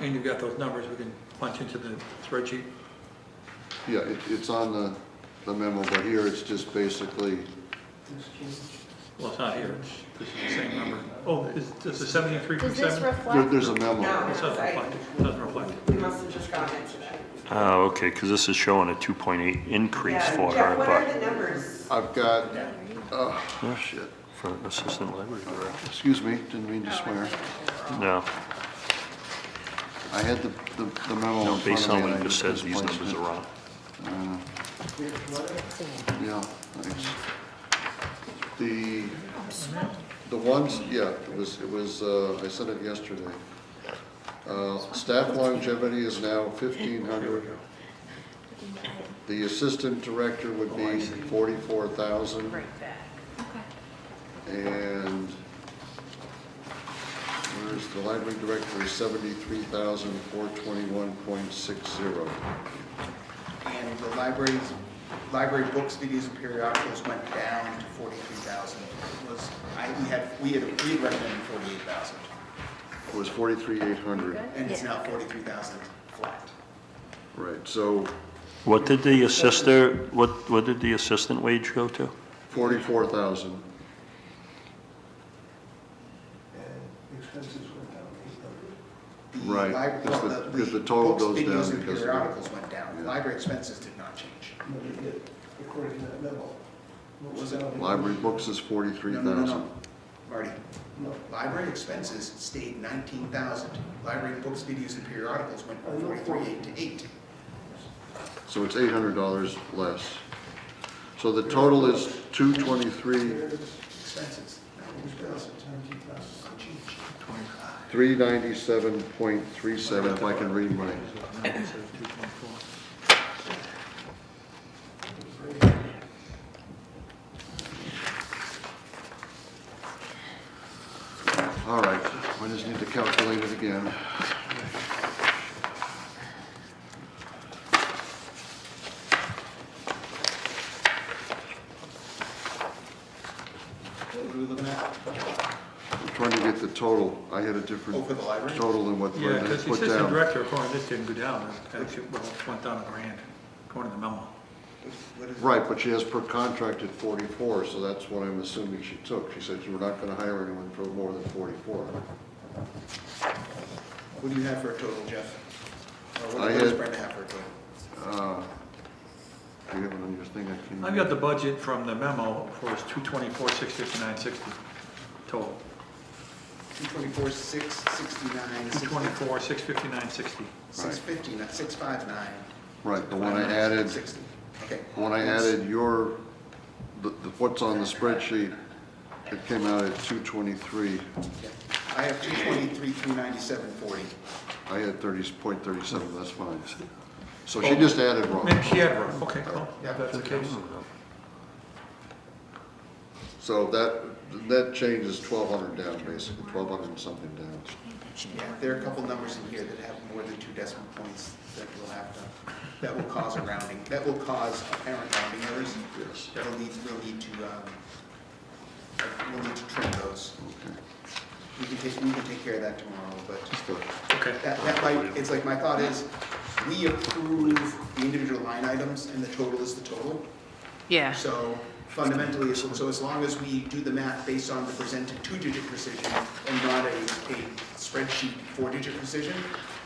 And you've got those numbers we can punch into the spreadsheet? Yeah, it's on the memo, but here it's just basically, Well, it's not here, this is the same number. Oh, is this a 73%? Does this reflect? there's a memo. No. It doesn't reflect it, it doesn't reflect it. We must have just gotten it today. Oh, okay, because this is showing a 2.8 increase Yeah, for Jeff, her, what are but the numbers? I've got, oh, shit. for assistant library director. Excuse me, didn't mean to swear. No, I had the memo no, in front based of me. on what and I you just said, these misplaced numbers it. are wrong. Yeah, thanks. The ones, yeah, it was, I said it yesterday. Staff longevity is now 1,500. The assistant director would be 44,000. Right back. And where's the library director is 73,421.60. And the library books, videos, and periodicals went down to 43,000. We had recommended 48,000, It was 43,800. and it's now 43,000 flat. Right, so What did the assistant, what did the assistant wage go to? 44,000. And expenses went down 800. The Right, libra- because well, because the total books, goes down videos, and because of- periodicals went down. Yeah. Library expenses did not change. No, they did, according to that memo. What was it? Library books is No, 43,000. Marty, No, library expenses stayed 19,000. Library books, videos, and periodicals went from 43,800 to 8. So it's $800 less. So the total is 223, Expenses, 19,000. 397.37, if I can read my, all right, I just need to calculate it again. What are we looking at? I'm trying to get the total. I had a different Oh, for the library? total than what Yeah, Brenda because the put assistant down. director, according to this, didn't go down, it actually, well, it went down $1,000, according to the memo. What is it? Right, but she has per contract at 44, so that's what I'm assuming she took. She said we're not gonna hire anyone for more than 44. What do you have for a total, Jeff? Or I what does had- Brenda have for a total? Do you have it on your thing? I can't- I've got the budget from the memo for is 224,659.60 total. 224, 669, 224,659.60. 650, not 659. Right, but when I added, 60. Okay. when I added what's on the spreadsheet, it came out at 223. Yeah. I have 223, 397.40. I had 30.37, that's fine. So she just added wrong. Maybe she had wrong, okay, cool, Yeah. if that's the case. So that change is 1,200 down, basically, 1,200 and something down. Yeah, there are a couple numbers in here that have more than 2 decimal points that will have to, that will cause a rounding, that will cause apparent rounding errors. Yes. We'll need to trim those. Okay. We can take care of that tomorrow, but Just a- Okay. that might, it's like, my thought is, we approve the individual line items and the total is the total. Yeah. So fundamentally, so as long as we do the math based on the presented 2-digit precision and not a spreadsheet 4-digit precision,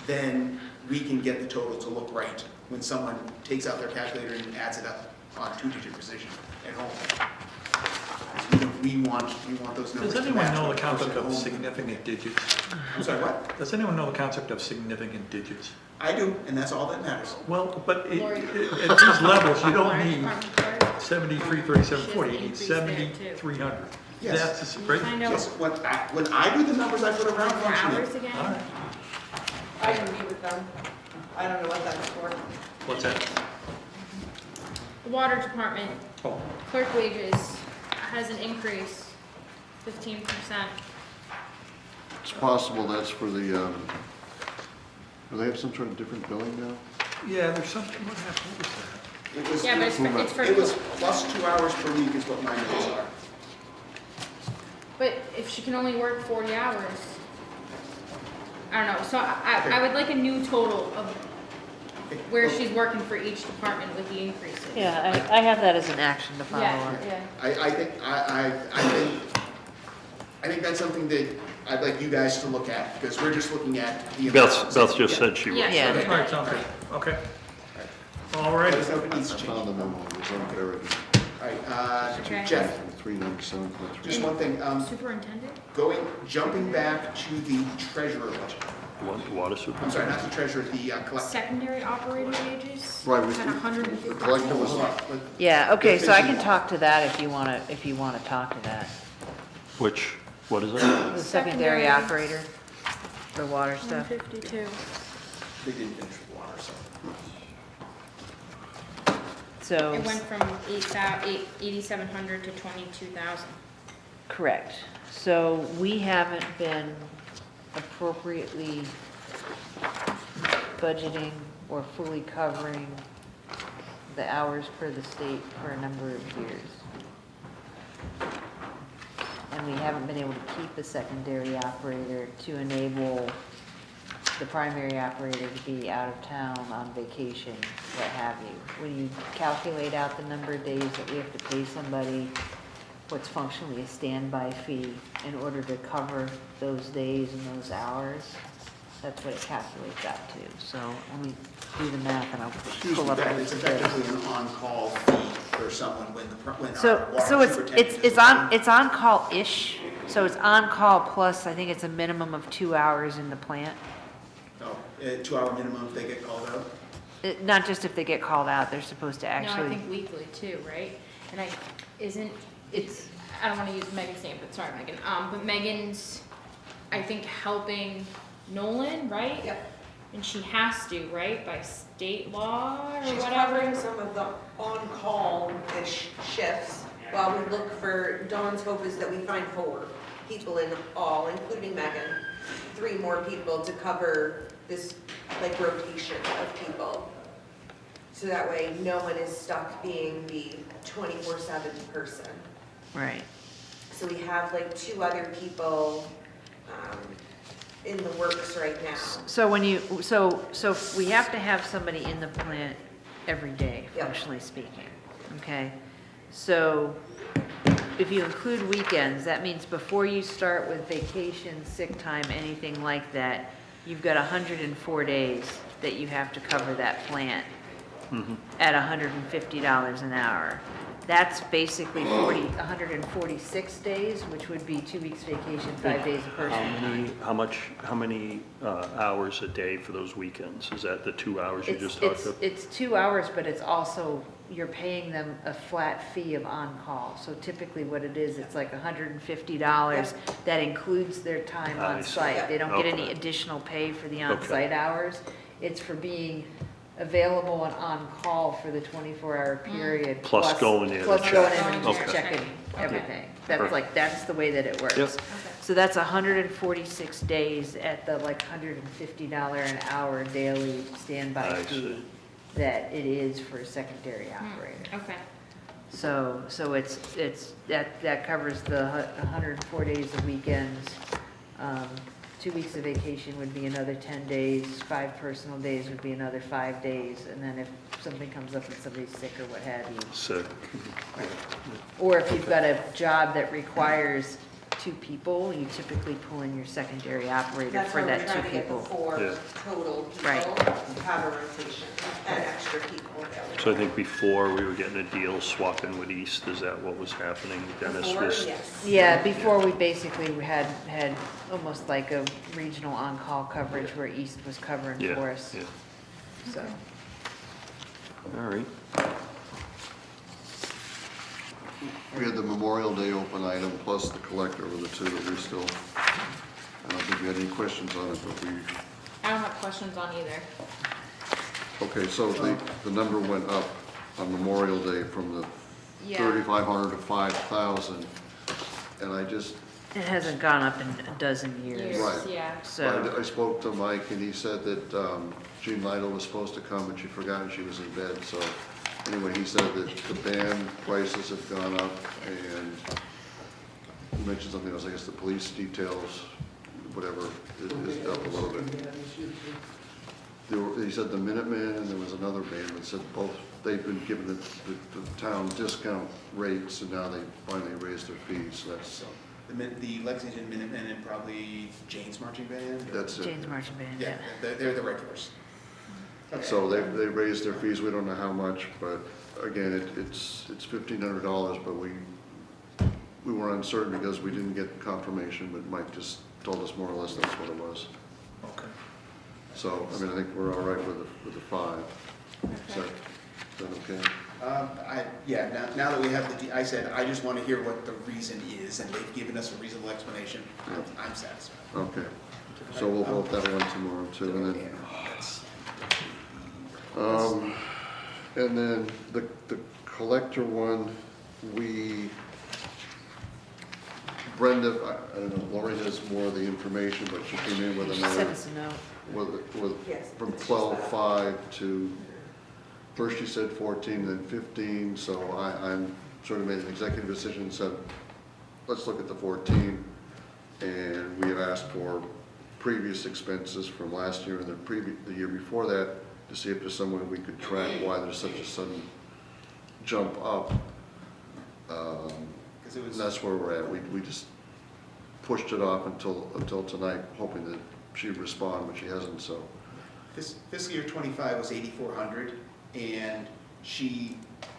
then we can get the total to look right when someone takes out their calculator and adds it up on 2-digit precision at home. We want those numbers Does to anyone match know what the goes concept at of home. significant digits? I'm sorry, what? Does anyone know the concept of significant digits? I do, and that's all that matters. Well, but Lori. at these levels, you don't Fire need department clerk. 73, 37, 40, you need Increase there, too. 7,300. Yes. That's, right? I know. Yes, when I do the numbers, I put a round For function in. hours All again? right, I can meet with them. I don't know what that's for. what's that? The water department Oh, clerk wages has an increase 15%. It's possible that's for the, do they have some sort of different billing now? Yeah, there's something, what happened with that? It was, Yeah, but it's for. it was plus 2 hours per week is what my notes are. But if she can only work 40 hours, I don't know, so I would like a new total of where she's working for each department with the increases. Yeah, I have that as an action to follow Yeah, on. yeah. I think that's something that I'd like you guys to look at, because we're just looking at the. Beth just Yeah. said she would. Yeah. Yeah. All right, sounds good, okay. All Let right, us know if it I needs to change. found the memo, it was unburied. All right, Okay. Jeff, 397.3. just one thing, Superintendent? jumping back to the treasurer budget. Water I'm super. sorry, not the treasurer, the collector. Secondary operating wages? Right, we- At the 150. collector was, Hold on, Yeah, okay, so I can Efficient. talk to that if you wanna talk to that. Which, what is it? The secondary Secondary. operator, the water stuff. 152. They didn't finish with water, so. So, It went from 8,700 to 22,000. correct. So we haven't been appropriately budgeting or fully covering the hours per the state for a number of years. And we haven't been able to keep a secondary operator to enable the primary operator to be out of town on vacation, what have you. When you calculate out the number of days that we have to pay somebody, what's functionally a standby fee in order to cover those days and those hours, that's what it calculates out to. So let me do the math and I'll Excuse pull me, up. Beth, the it's details. effectively an on-call fee for someone when our So water it's superintendent is on, away. it's on call-ish, so it's on call plus, I think it's a minimum of 2 hours in the plant. Oh, 2 hour minimum if they get called out? Not just if they get called out, they're supposed to No, I actually, think weekly too, right? And it's, I don't want to use Megan's name, but sorry, Megan. But Megan's, I think, helping Nolan, right? Yep. And she has to, right, by state law or She's whatever? covering some of the on-call-ish shifts while we look for, Dawn's hope is that we find 4 people in all, including Megan, 3 more people to cover this, like, rotation of people. So that way, no one is stuck being the 24/7 person. right. So we have like 2 other people in the works right now. So when you, so we have to have somebody in the plant every day, Yep. functionally speaking, okay? So if you include weekends, that means before you start with vacation, sick time, anything like that, you've got 104 days that you have to cover that plant at $150 an hour. That's basically 146 days, which would be 2 weeks vacation, 5 days of personal time. How many hours a day for those weekends? Is that the 2 hours you just talked about? It's 2 hours, but it's also, you're paying them a flat fee of on-call. So typically what it is, it's like $150. That includes their time I on see. site. They don't get any Okay. additional pay for the Okay. on-site hours. It's for being available and on-call for the 24-hour period. Plus going in and Plus going in checking. and just Okay. checking Okay. everything. That's Perfect. like, that's the way that it works. Yep. So that's 146 days at the like $150 an hour daily standby I fee see. that it is for a secondary operator. Okay. So that covers the 104 days of weekends. 2 weeks of vacation would be another 10 days, 5 personal days would be another 5 days, and then if something comes up and somebody's sick or what have you. Sick. Or if you've got a job that requires 2 people, you typically pull in your secondary operator That's for why that we're 2 trying to get the people. 4 Yeah. total people Right. to have a rotation and extra people available. So I think before we were getting a deal swapping with East, is that what was happening? Dennis Before, was, yes. Yeah, before we basically had almost like a regional on-call coverage where East was covering yeah, for us, yeah. so. All right. we had the Memorial Day open item plus the collector were the 2 that we still, I don't think we had any questions on it, but we, I don't have questions on either. okay, so the number went up on Memorial Day from the Yeah. 3,500 to 5,000. And I just, It hasn't gone up in a dozen years. Years, Right. yeah. So, I spoke to Mike, and he said that Jean Lytle was supposed to come, but she forgot and she was in bed, so anyway, he said that the band prices have gone up, and he mentioned something else, I guess the police details, whatever, is up a little bit. He said the Minutemen, and there was another band that said both, they've been given the town discount rates, and now they finally raised their fees, so that's, The Lexington Minutemen and probably Jane's Marching Band? or- that's it. Jane's Marching Band, Yeah, yeah. they're the regulars. So they raised their fees, we don't know how much, but again, it's $1,500, but we were uncertain because we didn't get confirmation, but Mike just told us more or less that's what it was. Okay. So, I mean, I think we're all right with the 5. Is that okay? Yeah, now that we have I said, I just want to hear what the reason is, and they've given us a reasonable explanation. I'm satisfied. Okay, so we'll vote that one tomorrow too, and then, and then the collector one, Brenda, I don't know, Lori has more of the information, but she came in with She sent another, us a note. Yes, from it's just that. 12/5 to, first she said 14, then 15, so I'm sort of made an executive decision and said, let's look at the 14, and we have asked for previous expenses from last year and the year before that, to see if there's some way we could track why there's such a sudden jump up. Because it And was, that's where we're at. We just pushed it off until tonight, hoping that she'd respond, but she hasn't, so. fiscal year 25 was 8,400, and she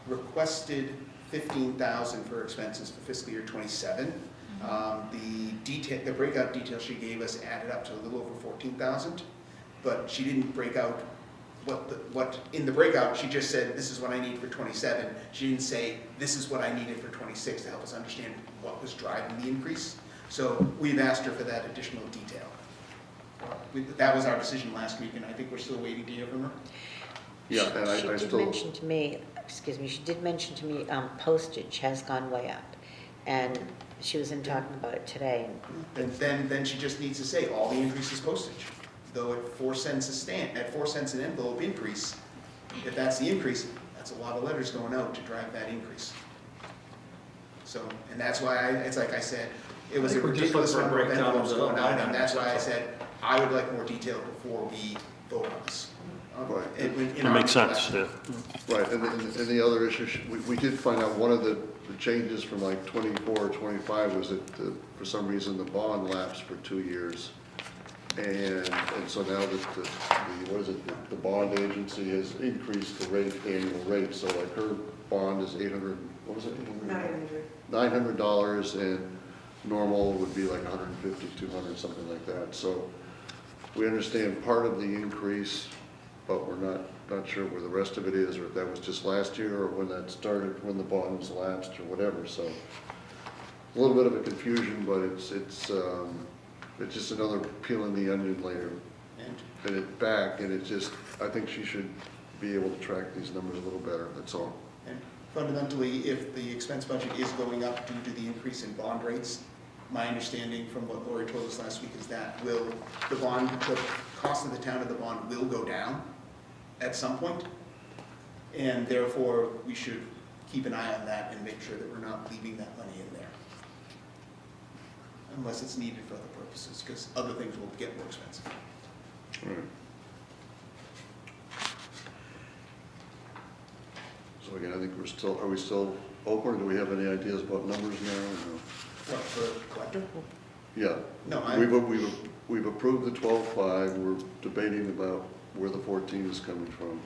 requested 15,000 for expenses for fiscal year 27. The breakout detail she gave us added up to a little over 14,000, but she didn't break out what in the breakout, she just said, this is what I need for 27. She didn't say, this is what I needed for 26 to help us understand what was driving the increase. So we've asked her for that additional detail. That was our decision last week, and I think we're still waiting to hear from her. Yeah, and I She did still, mention to me, excuse me, she did mention to me, postage has gone way up. And she was in talking about it today. And then she just needs to say, all the increase is postage. Though at 4 cents a stamp, at 4 cents an envelope increase, if that's the increase, that's a lot of letters going out to drive that increase. So, and that's why it's like I said, it was I a think we're just ridiculous looking for a number of breakdown of envelopes the going out, line and that's why I items, said, I would like more detail before we vote on this. Right. In It our makes sense, last- yeah. right, and the other issue, we did find out one of the changes from like 24 or 25 was that for some reason the bond lapsed for 2 years. And so now that what is it, the bond agency has increased the annual rate, so like her bond is 800, what was it? 900. $900, and normal would be like 150, 200, something like that. So we understand part of the increase, but we're not sure where the rest of it is, or if that was just last year, or when that started, when the bond was lapsed, or whatever. So a little bit of a confusion, but it's just another peel in the onion layer, and it back, and it just, I think she should be able to track these numbers a little better, that's all. And fundamentally, if the expense budget is going up due to the increase in bond rates, my understanding from what Lori told us last week is that the cost of the town of the bond will go down at some point, and therefore we should keep an eye on that and make sure that we're not leaving that money in there. Unless it's needed for other purposes, because other things will get more expensive. Right. So again, I think are we still open, or do we have any ideas about numbers now? Or no? What, for collector? Yeah. No, We've approved the 12.5, we're debating about where the 14 is coming from.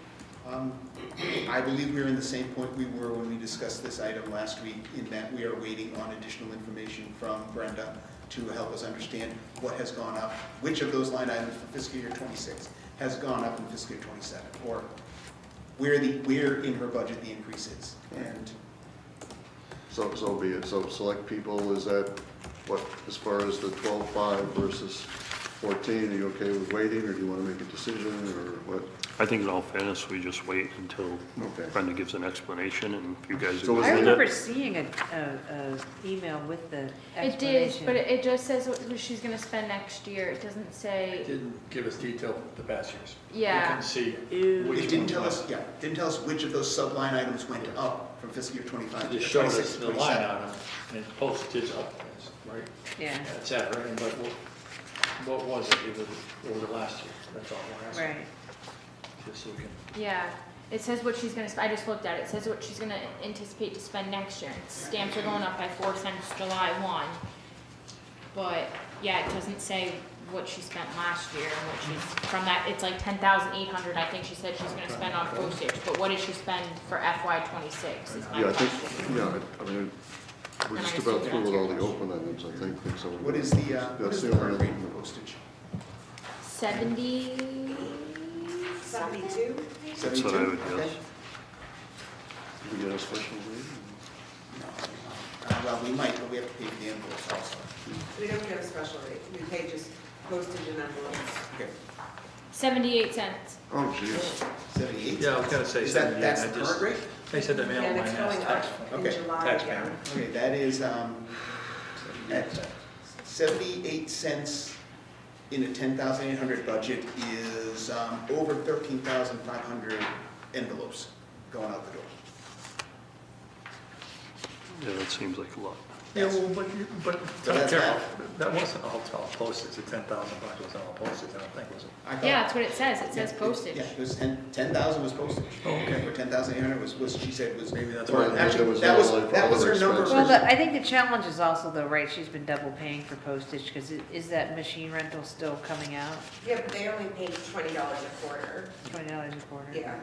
I believe we're in the same point we were when we discussed this item last week, in that we are waiting on additional information from Brenda to help us understand what has gone up, which of those line items for fiscal year 26 has gone up in fiscal year 27, or where in her budget the increase is. And So be it. So select people, is that what, as far as the 12.5 versus 14, are you okay with waiting, or do you want to make a decision, or what? I think in all fairness, we just wait until Okay. Brenda gives an explanation, and if you guys So agree is I it- with remember it. seeing a email with the It did, explanation. but it just says what she's gonna spend next year. It doesn't It say, didn't give us detail the past years. Yeah. We can see Ew. which It didn't ones tell went. us, yeah, didn't tell us which of those sub-line items went up from fiscal year 25 It to just showed 26 us to the line 27. item, and postage up, right? Yeah, That's it, right? But what was it over the last year? That's all we're asking. right. Just so we can, yeah, it says what she's gonna, I just looked at it. It says what she's gonna anticipate to spend next year. Stamps are going up by 4 cents July 1. But, yeah, it doesn't say what she spent last year and what she's, from that, it's like 10,800, I think she said she's gonna spend on postage. But what did she spend for FY '26 is my Yeah, I question. think, yeah, I mean, we're And just I about assume through with that's all the your open items, I think, so. What is the That's the current only rate other. for postage? 70? 72? That's what I would 72? guess. Okay. Do we get a special rate? No. Well, we might, but we have to pay for the envelopes also. We don't get a special rate, we pay just postage and envelopes. Okay, 78 cents. Oh, geez. 78? yeah, I was gonna say Is that, 78. that's I the just- current rate? They said the mail And line it's has going tax. up in Okay. July Tax again. payment. Okay, that is, at 78 cents in a 10,800 budget is over 13,500 envelopes going out the door. Yeah, that seems like a lot. Yeah, well, but, So that's Carol, that. that wasn't all postage, the 10,000 bucks wasn't all postage, I don't think, was it? I thought- Yeah, that's what it says. It Yeah, says postage. Yeah, it was 10,000 was postage. Oh, okay. Or 10,800 was, she said was. Maybe that's Well, why. there Actually, was that no was, like that was other her number. expenses. Well, I think the challenge is also though, right, she's been double paying for postage, because is that machine rental still coming out, Yeah, but they only pay $20 a quarter. $20 a quarter? Yeah.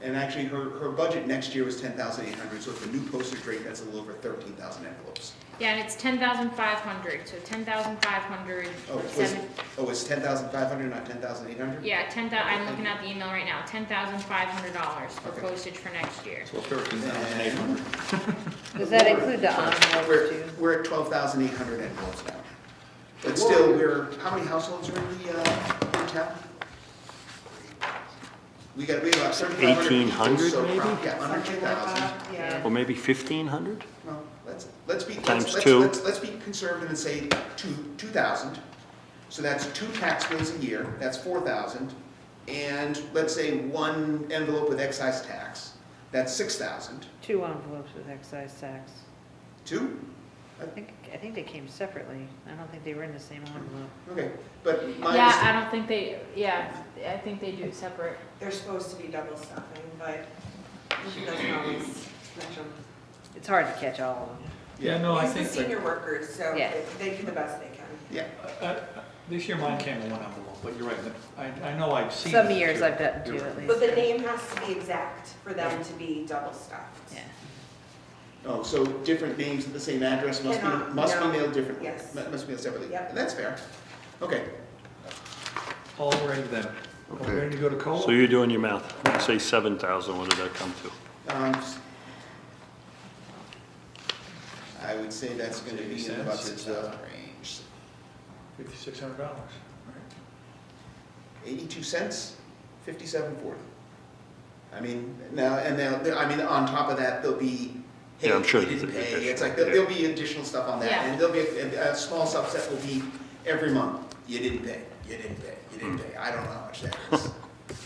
And actually, her budget next year was 10,800, so at the new postage rate, that's a little over 13,000 envelopes. Yeah, and it's 10,500, so 10,500, Oh, was, seven, it's 10,500, not 10,800? yeah, I'm looking at the email right now, $10,500 for Okay. postage for next year. So 13,800. Does that include the envelopes too? We're at 12,800 envelopes now. But still, how many households are in town? We have about 3,500 people, 1,800 so maybe? Yeah, under 2,000. Yeah. Or maybe 1,500? Well, let's be, Times let's, two. let's be conservative and say 2,000. So that's 2 tax bills a year, that's 4,000. And let's say 1 envelope with excise tax, that's 6,000. 2 envelopes with excise tax. 2? I think they came separately. I don't think they were in the same envelope. Okay, but my Yeah, I don't think I think they do separate. They're supposed to be double stuffing, but he doesn't always catch them. It's hard to catch all of them. Yeah, no, I He's the think, senior workers, so Yeah. they do the best they can. Yeah, this year mine came in 1 envelope, but you're right, I know I've seen. Some it, years too. I've gotten You're 2 right. at But least. the name has to be exact for them to be double stuffed. Yeah. oh, so different names at the same address must be, Cannot, must be no. mailed differently? Yes. Must be mailed separately? Yep. And that's fair. Okay, All ready then. Are we Okay. ready to go to COLA? So you're doing your math. Say 7,000, what did that come to? I would say that's gonna be in about the 6,000 range. $5,600, right? 82 cents, 57.40. I mean, now, and now, I mean, on top of that, there'll be, hey, Yeah, I'm sure you didn't there's pay. It's like, additional, there'll be additional stuff on that. Yeah. And there'll be, a small subset will be every month, you didn't pay, you didn't pay, you didn't pay. I don't know how much that is.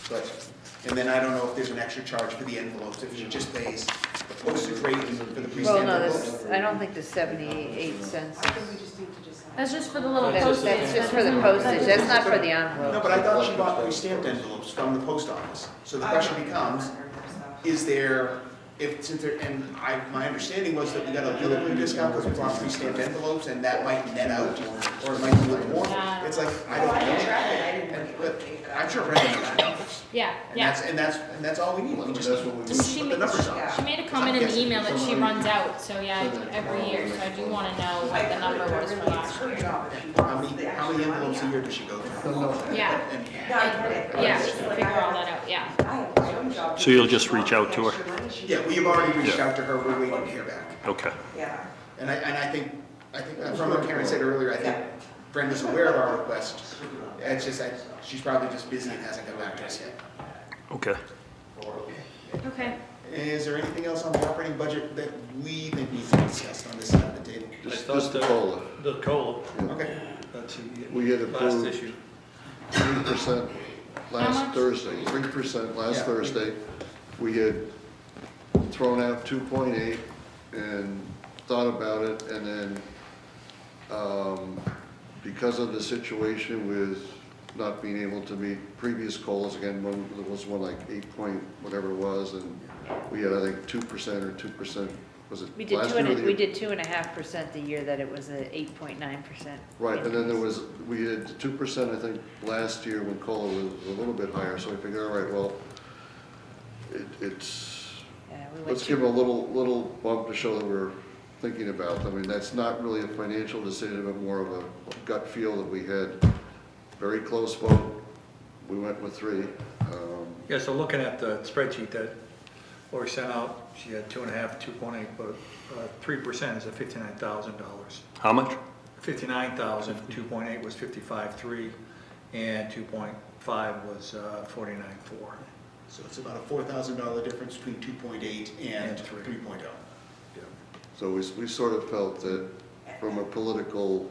But, and then I don't know if there's an extra charge for the envelopes, if she just pays the postage rate for the Well, pre-stamped no, envelopes. I don't think the 78 cents I think we is, just need to decide. That's just for the little That's postage. that's just That for the doesn't- postage, that that's not for the No, envelope. but I thought she bought pre-stamped envelopes from the post office. So the question becomes, is there, if, since there, and my understanding was that we got a delivery discount because we bought pre-stamped envelopes, and that might net out, or it might be a little more. Yeah. It's like, I Oh, don't I didn't know. track it, I didn't And- really But pay for that. I'm sure Brenda knows the numbers. Yeah, And yeah. that's all we need. We just That's what we need need. to see what the numbers are. She made a comment in the email that she runs out, so yeah, I do every year, so I do wanna know what the number was for last year. How many envelopes a year does she go through? Yeah, And- No, I get it. yeah, It's just like figure all that out, yeah. I have my own job. So you'll just reach out to her? Yeah, we have already reached Yeah. out to her, we're waiting to hear back. Okay. Yeah. And I think from what Karen said earlier, I think Brenda's aware of our request. It's just that she's probably just busy and hasn't got back to us yet. Okay. Okay. Is there anything else on the operating budget that we think needs to be discussed on this side of the table? Just the COLA. The COLA, Okay. that's the We had last approved issue. 3% How last much? Thursday, 3% last Yeah. Thursday. We had thrown out 2.8 and thought about it, and then, because of the situation with not being able to meet previous COLAs, again, there was one like 8 point whatever it was, and we had, I think, 2% or 2%, was it We did last year or the we year? did 2.5% the year that it was a 8.9%. Right, and then there was, we had 2%, I think, last year when COLA was a little bit higher, so we figured, all right, well, it's, Yeah, we went let's to- give them a little bump to show that we're thinking about them. I mean, that's not really a financial decision, but more of a gut feel that we had very close vote. We went with 3. Yeah, so looking at the spreadsheet that Lori sent out, she had 2.5, 2.8, but 3% is at $59,000. How much? 59,000, 2.8 was 55.3, and 2.5 was 49.4. So it's about a $4,000 difference between 2.8 and And 3. 3.0. So we sort of felt that from a political,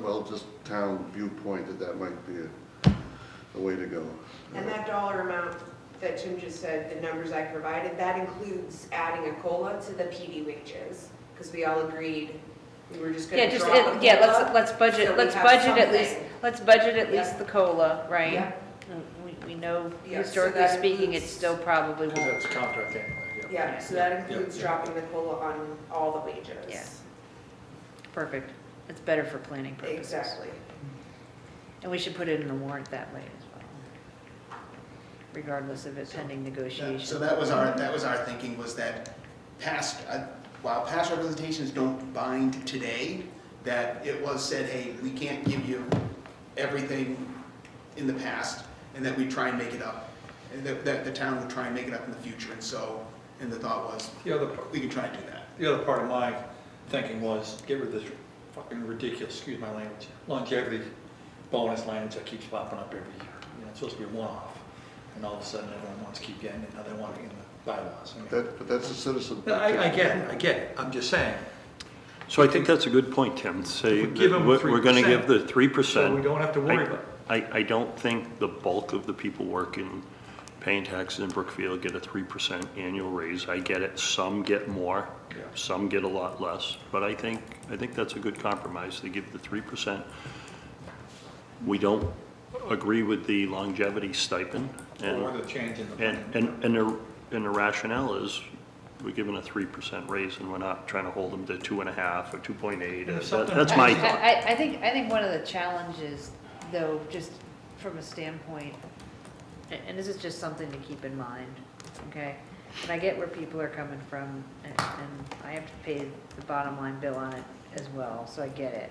well, just town viewpoint, that might be a way to go. And that dollar amount that Jim just said, the numbers I provided, that includes adding a COLA to the PD wages, because we all agreed we were just Yeah, gonna just, drop the yeah, COLA, let's budget, so we let's have budget at least, something. let's budget at least Yep. the COLA, right? Yep. We know Yeah, so historically that speaking, it includes- still probably Because won't. that's contract anyway, yeah. Yeah, so that includes Yeah. dropping the COLA on all the wages. Yeah. Perfect. It's better for planning purposes. Exactly. And we should put it in the warrant that way as well, regardless of it pending negotiation. So that was our thinking, was that while past representations don't bind today, that it was said, hey, we can't give you everything in the past, and that we try and make it up. And that the town would try and make it up in the future, and the thought was, The other, we can try and do that. the other part of my thinking was get rid of this fucking ridiculous, excuse my language, longevity bonus language that keeps popping up every year. You know, it's supposed to be a one-off, and all of a sudden everyone wants to keep getting it, now they want it in the bylaws. I mean, But that's a citizen. I get it, I'm just saying, So I think that's a good point, Tim. Say If we give that them we're going to 3%, give the so 3%. we don't have to worry about it. I don't think the bulk of the people working, paying taxes in Brookfield get a 3% annual raise. I get it, some get more, Yeah. some get a lot less, but I think that's a good compromise to give the 3%. We don't agree with the longevity stipend, Or and, the change in the and, plan. and the rationale is we're giving a 3% raise and we're not trying to hold them to 2.5 or 2.8. And if something That's my happens- thought. I think one of the challenges, though, just from a standpoint, and this is just something to keep in mind, okay? And I get where people are coming from, and I have to pay the bottom line bill on it as well, so I get it.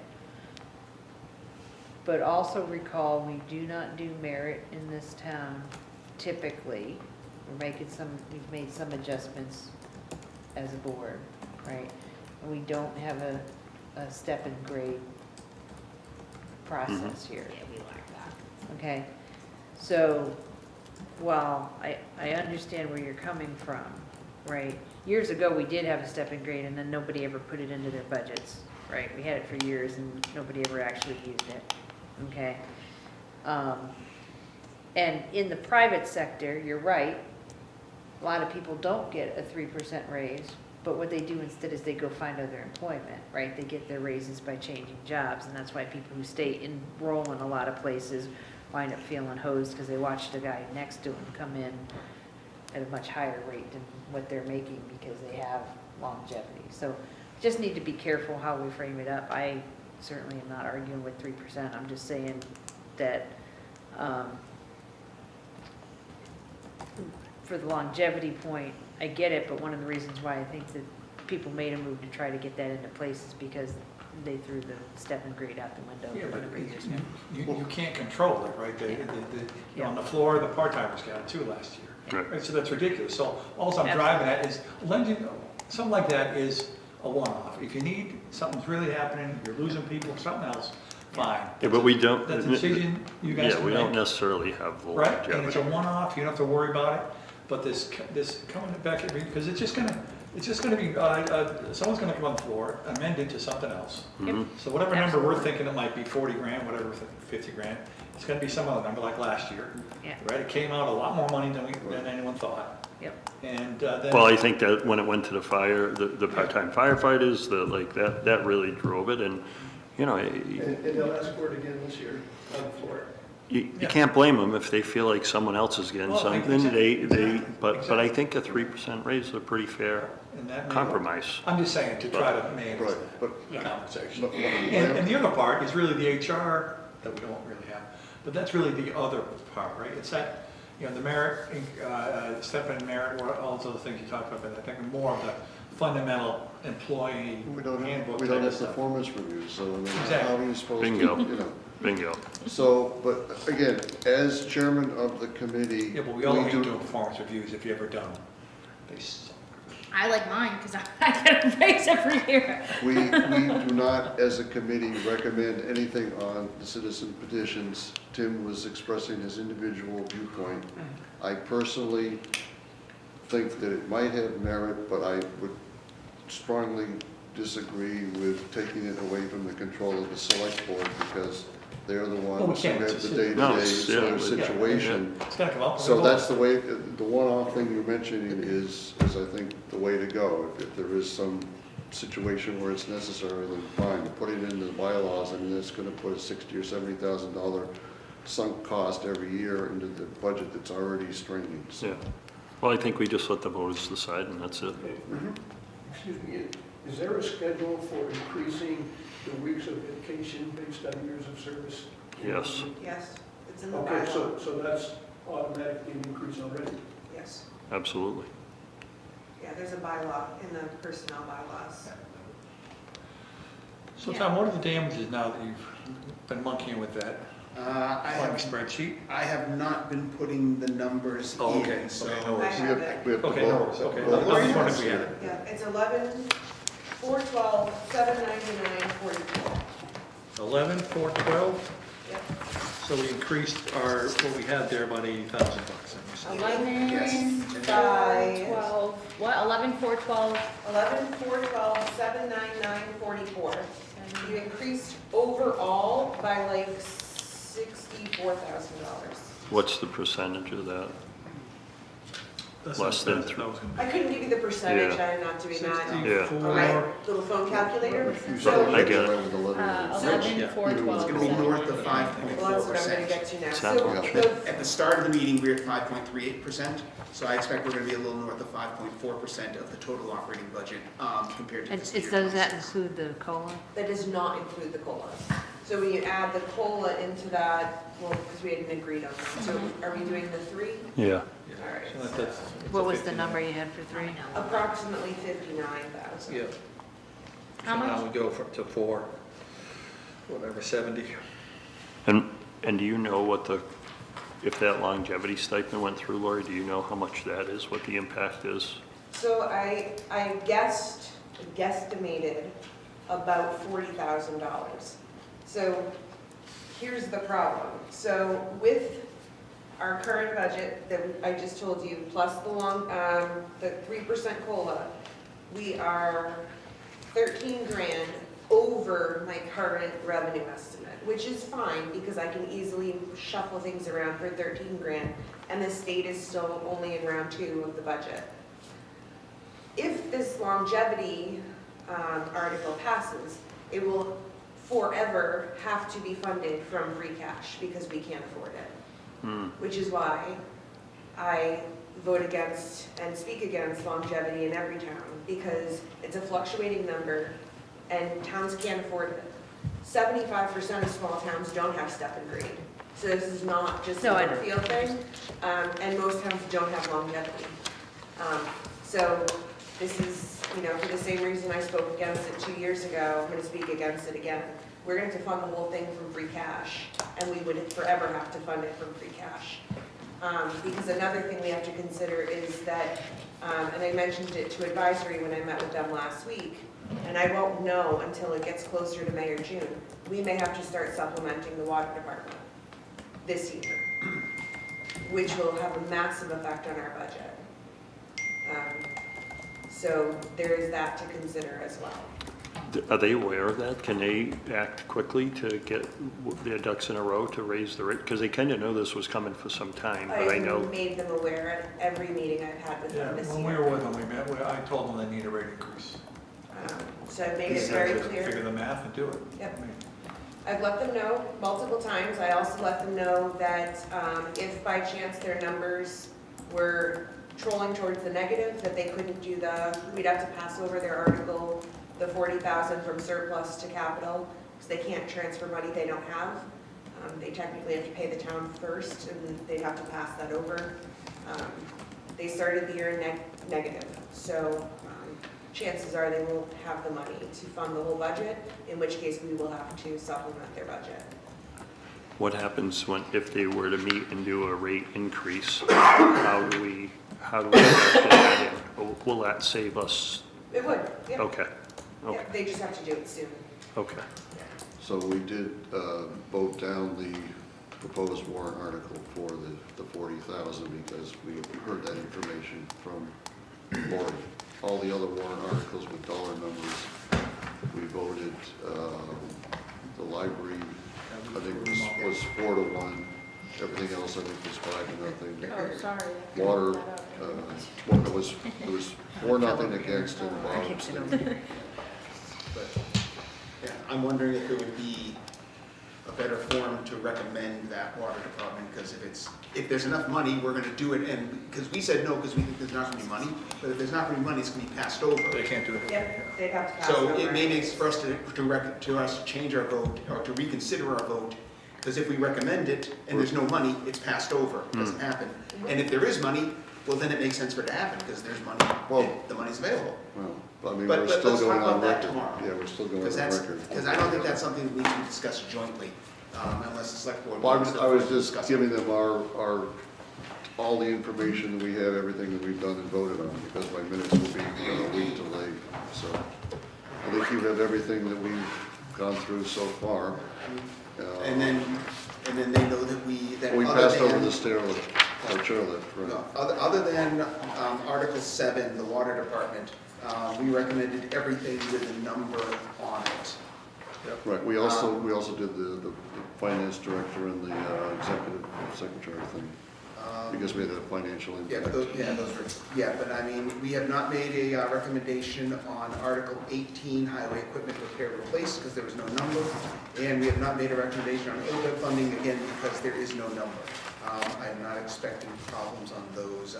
But also recall, we do not do merit in this town typically. We've made some adjustments as a board, right? And we don't have a step and grade process here. Yeah, we like that. Okay, so while I understand where you're coming from, right? Years ago, we did have a step and grade and then nobody ever put it into their budgets, right? We had it for years and nobody ever actually used it, okay? And in the private sector, you're right, a lot of people don't get a 3% raise, but what they do instead is they go find other employment, right? They get their raises by changing jobs, and that's why people who stay enroll in a lot of places wind up feeling hosed because they watched the guy next to them come in at a much higher rate than what they're making because they have longevity. So just need to be careful how we frame it up. I certainly am not arguing with 3%. I'm just saying that for the longevity point, I get it, but one of the reasons why I think that people made a move to try to get that into place is because they threw the step and grade out the window Yeah, for but whatever reason. you can't control it, right? Yeah. On the floor, the part-timers got it too last year. Right. So that's ridiculous. So all I'm driving at is, lending, something like that is a one-off. If you need, something's really happening, you're losing people, something else, fine. Yeah, but we don't. That's a decision you guys Yeah, can we don't make, necessarily have the right? And it's a longevity. one-off, you don't have to worry about it, but this coming back, because it's just gonna be, someone's gonna come on the floor, amend it to something else. Mhm. So whatever number we're thinking it might be, 40 grand, whatever, 50 grand, it's gonna be some other number like last year. Yeah. Right, it came out a lot more money than anyone thought. Yep. And then. Well, I think that when it went to the fire, the part-time firefighters, that really drove it, and, you know, And they'll ask for it again this year on the floor. you Yeah. can't blame them if they feel like someone else is getting Well, something, exactly. but I think a 3% raise is a pretty fair And that may- compromise. I'm just saying to try to manage Right, the but- conversation. but- And the other part is really the HR that we don't really have, but that's really the other part, right? It's that, you know, the merit, step in merit, all those other things you talked about, but I think more of the fundamental employee We don't handbook have, we type don't of have stuff. performance reviews, so I mean, how Exactly. are you supposed to, Bingo. you know? Bingo. So, but again, as chairman of the committee. Yeah, but we all hate do- doing performance reviews if you ever done them. They suck. I like mine because I get a raise every year. We do not, as a committee, recommend anything on the citizen petitions. Tim was expressing his individual viewpoint. I personally think that it might have merit, but I would strongly disagree with taking it away from the control of the select board, because they're the Well, we ones who can't. have the It's- day-to-day No, it's- sort yeah, of yeah, situation. It's gotta come up. So that's the way, the one-off thing you're mentioning is I think, the way to go. If there is some situation where it's necessary, then fine, put it into the bylaws, and it's gonna put a $60,000 or $70,000 sunk cost every year into the budget that's already straining. So Yeah. Well, I think we just let the voters decide, and that's it. Excuse me, is there a schedule for increasing the weeks of vacation based on years of service? Yes. Yes, it's in the Okay, bylaw, so that's automatically an increase already? yes. Absolutely. Yeah, there's a bylaw in the personnel bylaws. So Tom, what are the damages now that you've been monkeying with that I planning have, spreadsheet? I have not been putting the numbers Oh, okay. in, so. Okay, no I worries. have it. we have to Okay, no vote. worries, okay. vote. I was wondering if we had it. Yeah, it's 11, 412, 799, 44. 11, 4, 12, Yep. so we increased our, what we had there, about $80,000. 11, Yes. 4, 12, what, 11, 4, 12? 11, 412, 799, 44. You increased overall by like $64,000. What's the percentage of that? That's Less what than that was gonna I couldn't give you the percentage, Yeah. I'm not doing that. Yeah. On my 64, little phone calculator. You So, said I get it. around 11 years. 11, Yeah. 4, 12. It's gonna be north of well, that's what I'm gonna 5.4%. get to now. Sounds So about the At the start of the meeting, we were at 5.38%, so I expect we're gonna be a little north of 5.4% of the total operating budget, compared to And fiscal year does that 26. include the COLA? That does not include the COLAs. So when you add the COLA into that, well, because we hadn't agreed on that, so are we doing the 3? Yeah. All right. So that's- What was the number you had for 3? Approximately 59,000. Yeah. How So much? now we go to 4, whatever, 70. And do you know what if that longevity stipend went through, Lori, do you know how much that is, what the impact is? So I guesstimated about $40,000. So here's the problem. So with our current budget that I just told you, plus the 3% COLA, we are 13 grand over my current revenue estimate, which is fine because I can easily shuffle things around for 13 grand, and the state is still only in round 2 of the budget. If this longevity article passes, it will forever have to be funded from free cash because we can't afford it. Which is why I vote against and speak against longevity in every town, because it's a fluctuating number and towns can't afford it. 75% of small towns don't have step and grade. So this is not just a No, I know. Brookfield thing, and most towns don't have longevity. So this is, for the same reason I spoke against it 2 years ago, I'm gonna speak against it again. We're going to fund the whole thing from free cash, and we would forever have to fund it from free cash. Because another thing we have to consider is that, and I mentioned it to advisory when I met with them last week, And I won't know until it gets closer to May or June. We may have to start supplementing the water department this year, which will have a massive effect on our budget. So there is that to consider as well. Are they aware of that? Can they act quickly to get their ducks in a row to raise the rate? Because they kind of know this was coming for some time, but I know. I made them aware at every meeting I've had with Yeah, them this when we year. were with them, I told them they need a rate increase. So I've made They it just very have to clear. Figure the math and do it. Yep. I mean, I've let them know multiple times. I also let them know that if by chance their numbers were trolling towards the negative, that they couldn't do we'd have to pass over their article, the 40,000 from surplus to capital, because they can't transfer money they don't have. They technically have to pay the town first, and they'd have to pass that over. They started the year negative, so chances are they won't have the money to fund the whole budget, in which case we will have to supplement their budget. What happens if they were to meet and do a rate increase? How do we factor that in? Will that save us? It would, yeah. Okay, Yeah, they just have to do it soon. okay. So we did vote down the proposed warrant article for the 40,000 because we heard that information from Lori. All the other warrant articles with dollar numbers, we voted, the library, I think was 4-1. Everything else, I think, was 5-0. Oh, sorry. Water, well, it was 4-0 against and Bob abstained. But, yeah, I'm wondering if it would be a better form to recommend that water department, because if there's enough money, we're gonna do it, and, because we said no, because we think there's not gonna be money, but if there's not gonna be money, it's gonna be passed over. They can't do it. Yep, they'd have to pass So over. it may make for us to change our vote, or to reconsider our vote, because if we recommend it and there's no money, it's passed over, it doesn't happen. And if there is money, well, then it makes sense for it to happen, because there's money, Well- the money's available. Well, I mean, But we're let's still talk going about on that record. tomorrow. Yeah, we're still going Because on that's, record. because I don't think that's something that needs to be discussed jointly, unless the select board. Well, wants to I was just discuss it. giving them all the information that we have, everything that we've done and voted on, because my minutes will be a week delayed. So I think you have everything that we've gone through so far. And then they know that We other passed over than- the stairlift, or chairlift, right? No, other than Article 7, the water department, we recommended everything with a number on it. Right, we also did the finance director and the executive secretary thing, because we had a financial Yeah, impact. but I mean, we have not made a recommendation on Article 18, highway equipment repair replace, because there was no number. And we have not made a recommendation on OPEB funding, again, because there is no number. I'm not expecting problems on those.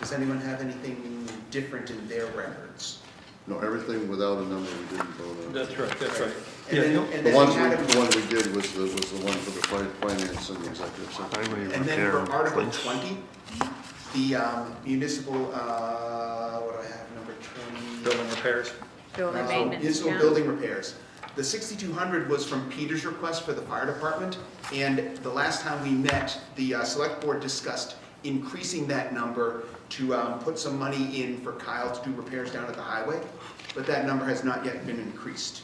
Does anyone have anything different in their records? No, everything without a number we didn't vote on. That's right, that's right. And Yeah, then, no- and The then ones we had the one we did was the one for the finance and the executive secretary. Highway And then repair for Article replace. 20, the municipal, what do I have, number 20? Building repairs. Building maintenance Municipal account. building repairs. The 6,200 was from Peter's request for the fire department, and the last time we met, the select board discussed increasing that number to put some money in for Kyle to do repairs down at the highway, but that number has not yet been increased.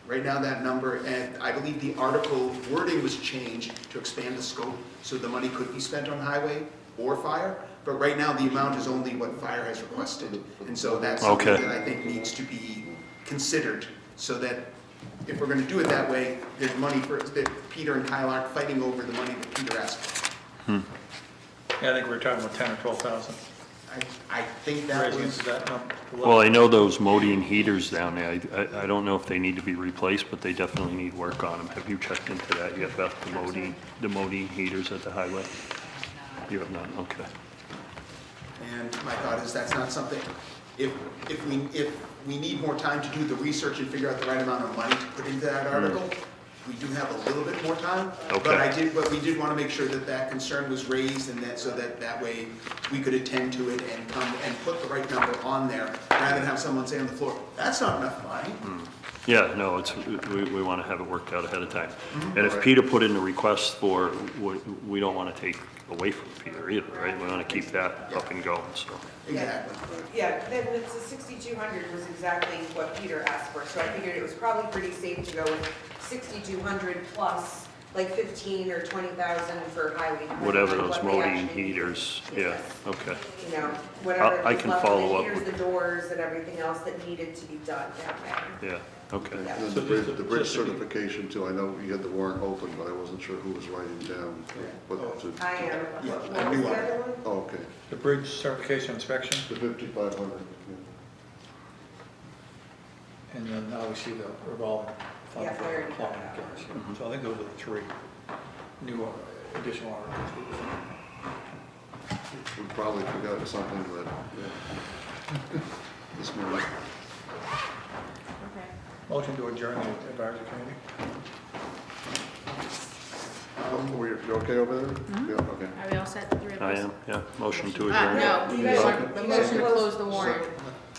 Right now, that number, and I believe the article wording was changed to expand the scope, so the money could be spent on highway or fire, but right now, the amount is only what fire has requested. And so that's something Okay. that I think needs to be considered, so that if we're gonna do it that way, there's money for, that Peter and Kyle aren't fighting over the money that Peter asked for. Yeah, I think we were talking about 10 or 12,000. I think that Raising it was, to that number. Well, I know those modine heaters down there, I don't know if they need to be replaced, but they definitely need work on them. Have you checked into that yet, Beth, the modine heaters at the highway? You have not, okay. and my thought is that's not something, if we need more time to do the research and figure out the right amount of money to put into that article, we do have a little bit more time. Okay. But we did want to make sure that that concern was raised, and that, so that way we could attend to it and come and put the right number on there, rather than have someone say on the floor, that's not enough money. Yeah, no, we want to have it worked out ahead of time. And if Peter put in a request we don't want to take away from Peter either, right? We want to keep that up and going, so. Exactly. Yeah, then it's the 6,200 was exactly what Peter asked for, so I figured it was probably pretty safe to go with 6,200 plus like 15 or 20,000 for highway. depending Whatever on those what they molding actually need. heaters, yeah, okay. You know, whatever. I was can left, follow up The heaters, with- the doors, and everything else that needed to be done down there. Yeah, okay. And Yeah. then the bridge certification too, I know you had the warrant open, but I wasn't sure who was writing down. What to- I am. Yeah, What a was new the one. other one? Oh, okay, The bridge certification inspection, the 5,500, and then obviously the revolving fund Yeah, I for already plumbing. got that. gas, yeah. So I think those are the three new additional articles. we probably forgot something, but, yeah. This morning. Okay. Motion to adjourn the advisory committee? You okay over there? Yeah, okay. Are we all set, the three of us? I am, yeah. Motion to No, adjourn. You guys- the motion to close the warrant.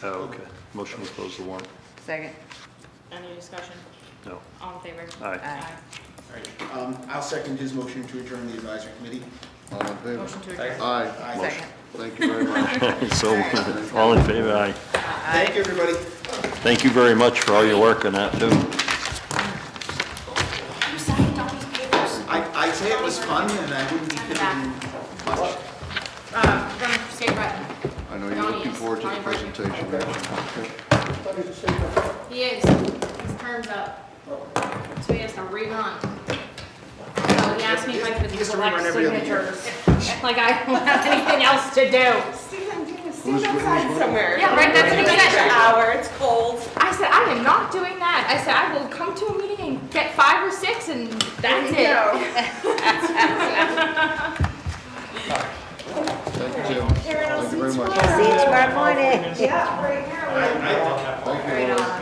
Oh, okay. Motion to close the warrant. Second. Any discussion? No. All in favor? Aye. I'll second his motion to adjourn the advisory committee. All in favor? Motion to adjourn. Aye. Aye. Second. Thank you very much. So, all in favor, aye. Thank you, everybody. Thank you very much for all your work on that, too. You signed all these papers? I'd say it was fun, and I wouldn't be feeling much. Run, skate right. I know you're looking forward to the presentation. He is. His term's up. So he has to rerun. So he asked me if I could He has to collect rerun every other year. signatures. Like I don't have anything else to do. Who's- Outside somewhere. Yeah, right, that's what he It's said. an hour, it's cold. I said, I am not doing that. I said, I will come to a meeting and get 5 or 6 and that's it. Thank you, Jim. Thank you very much. See you tomorrow morning. Yeah, right now. Thank you.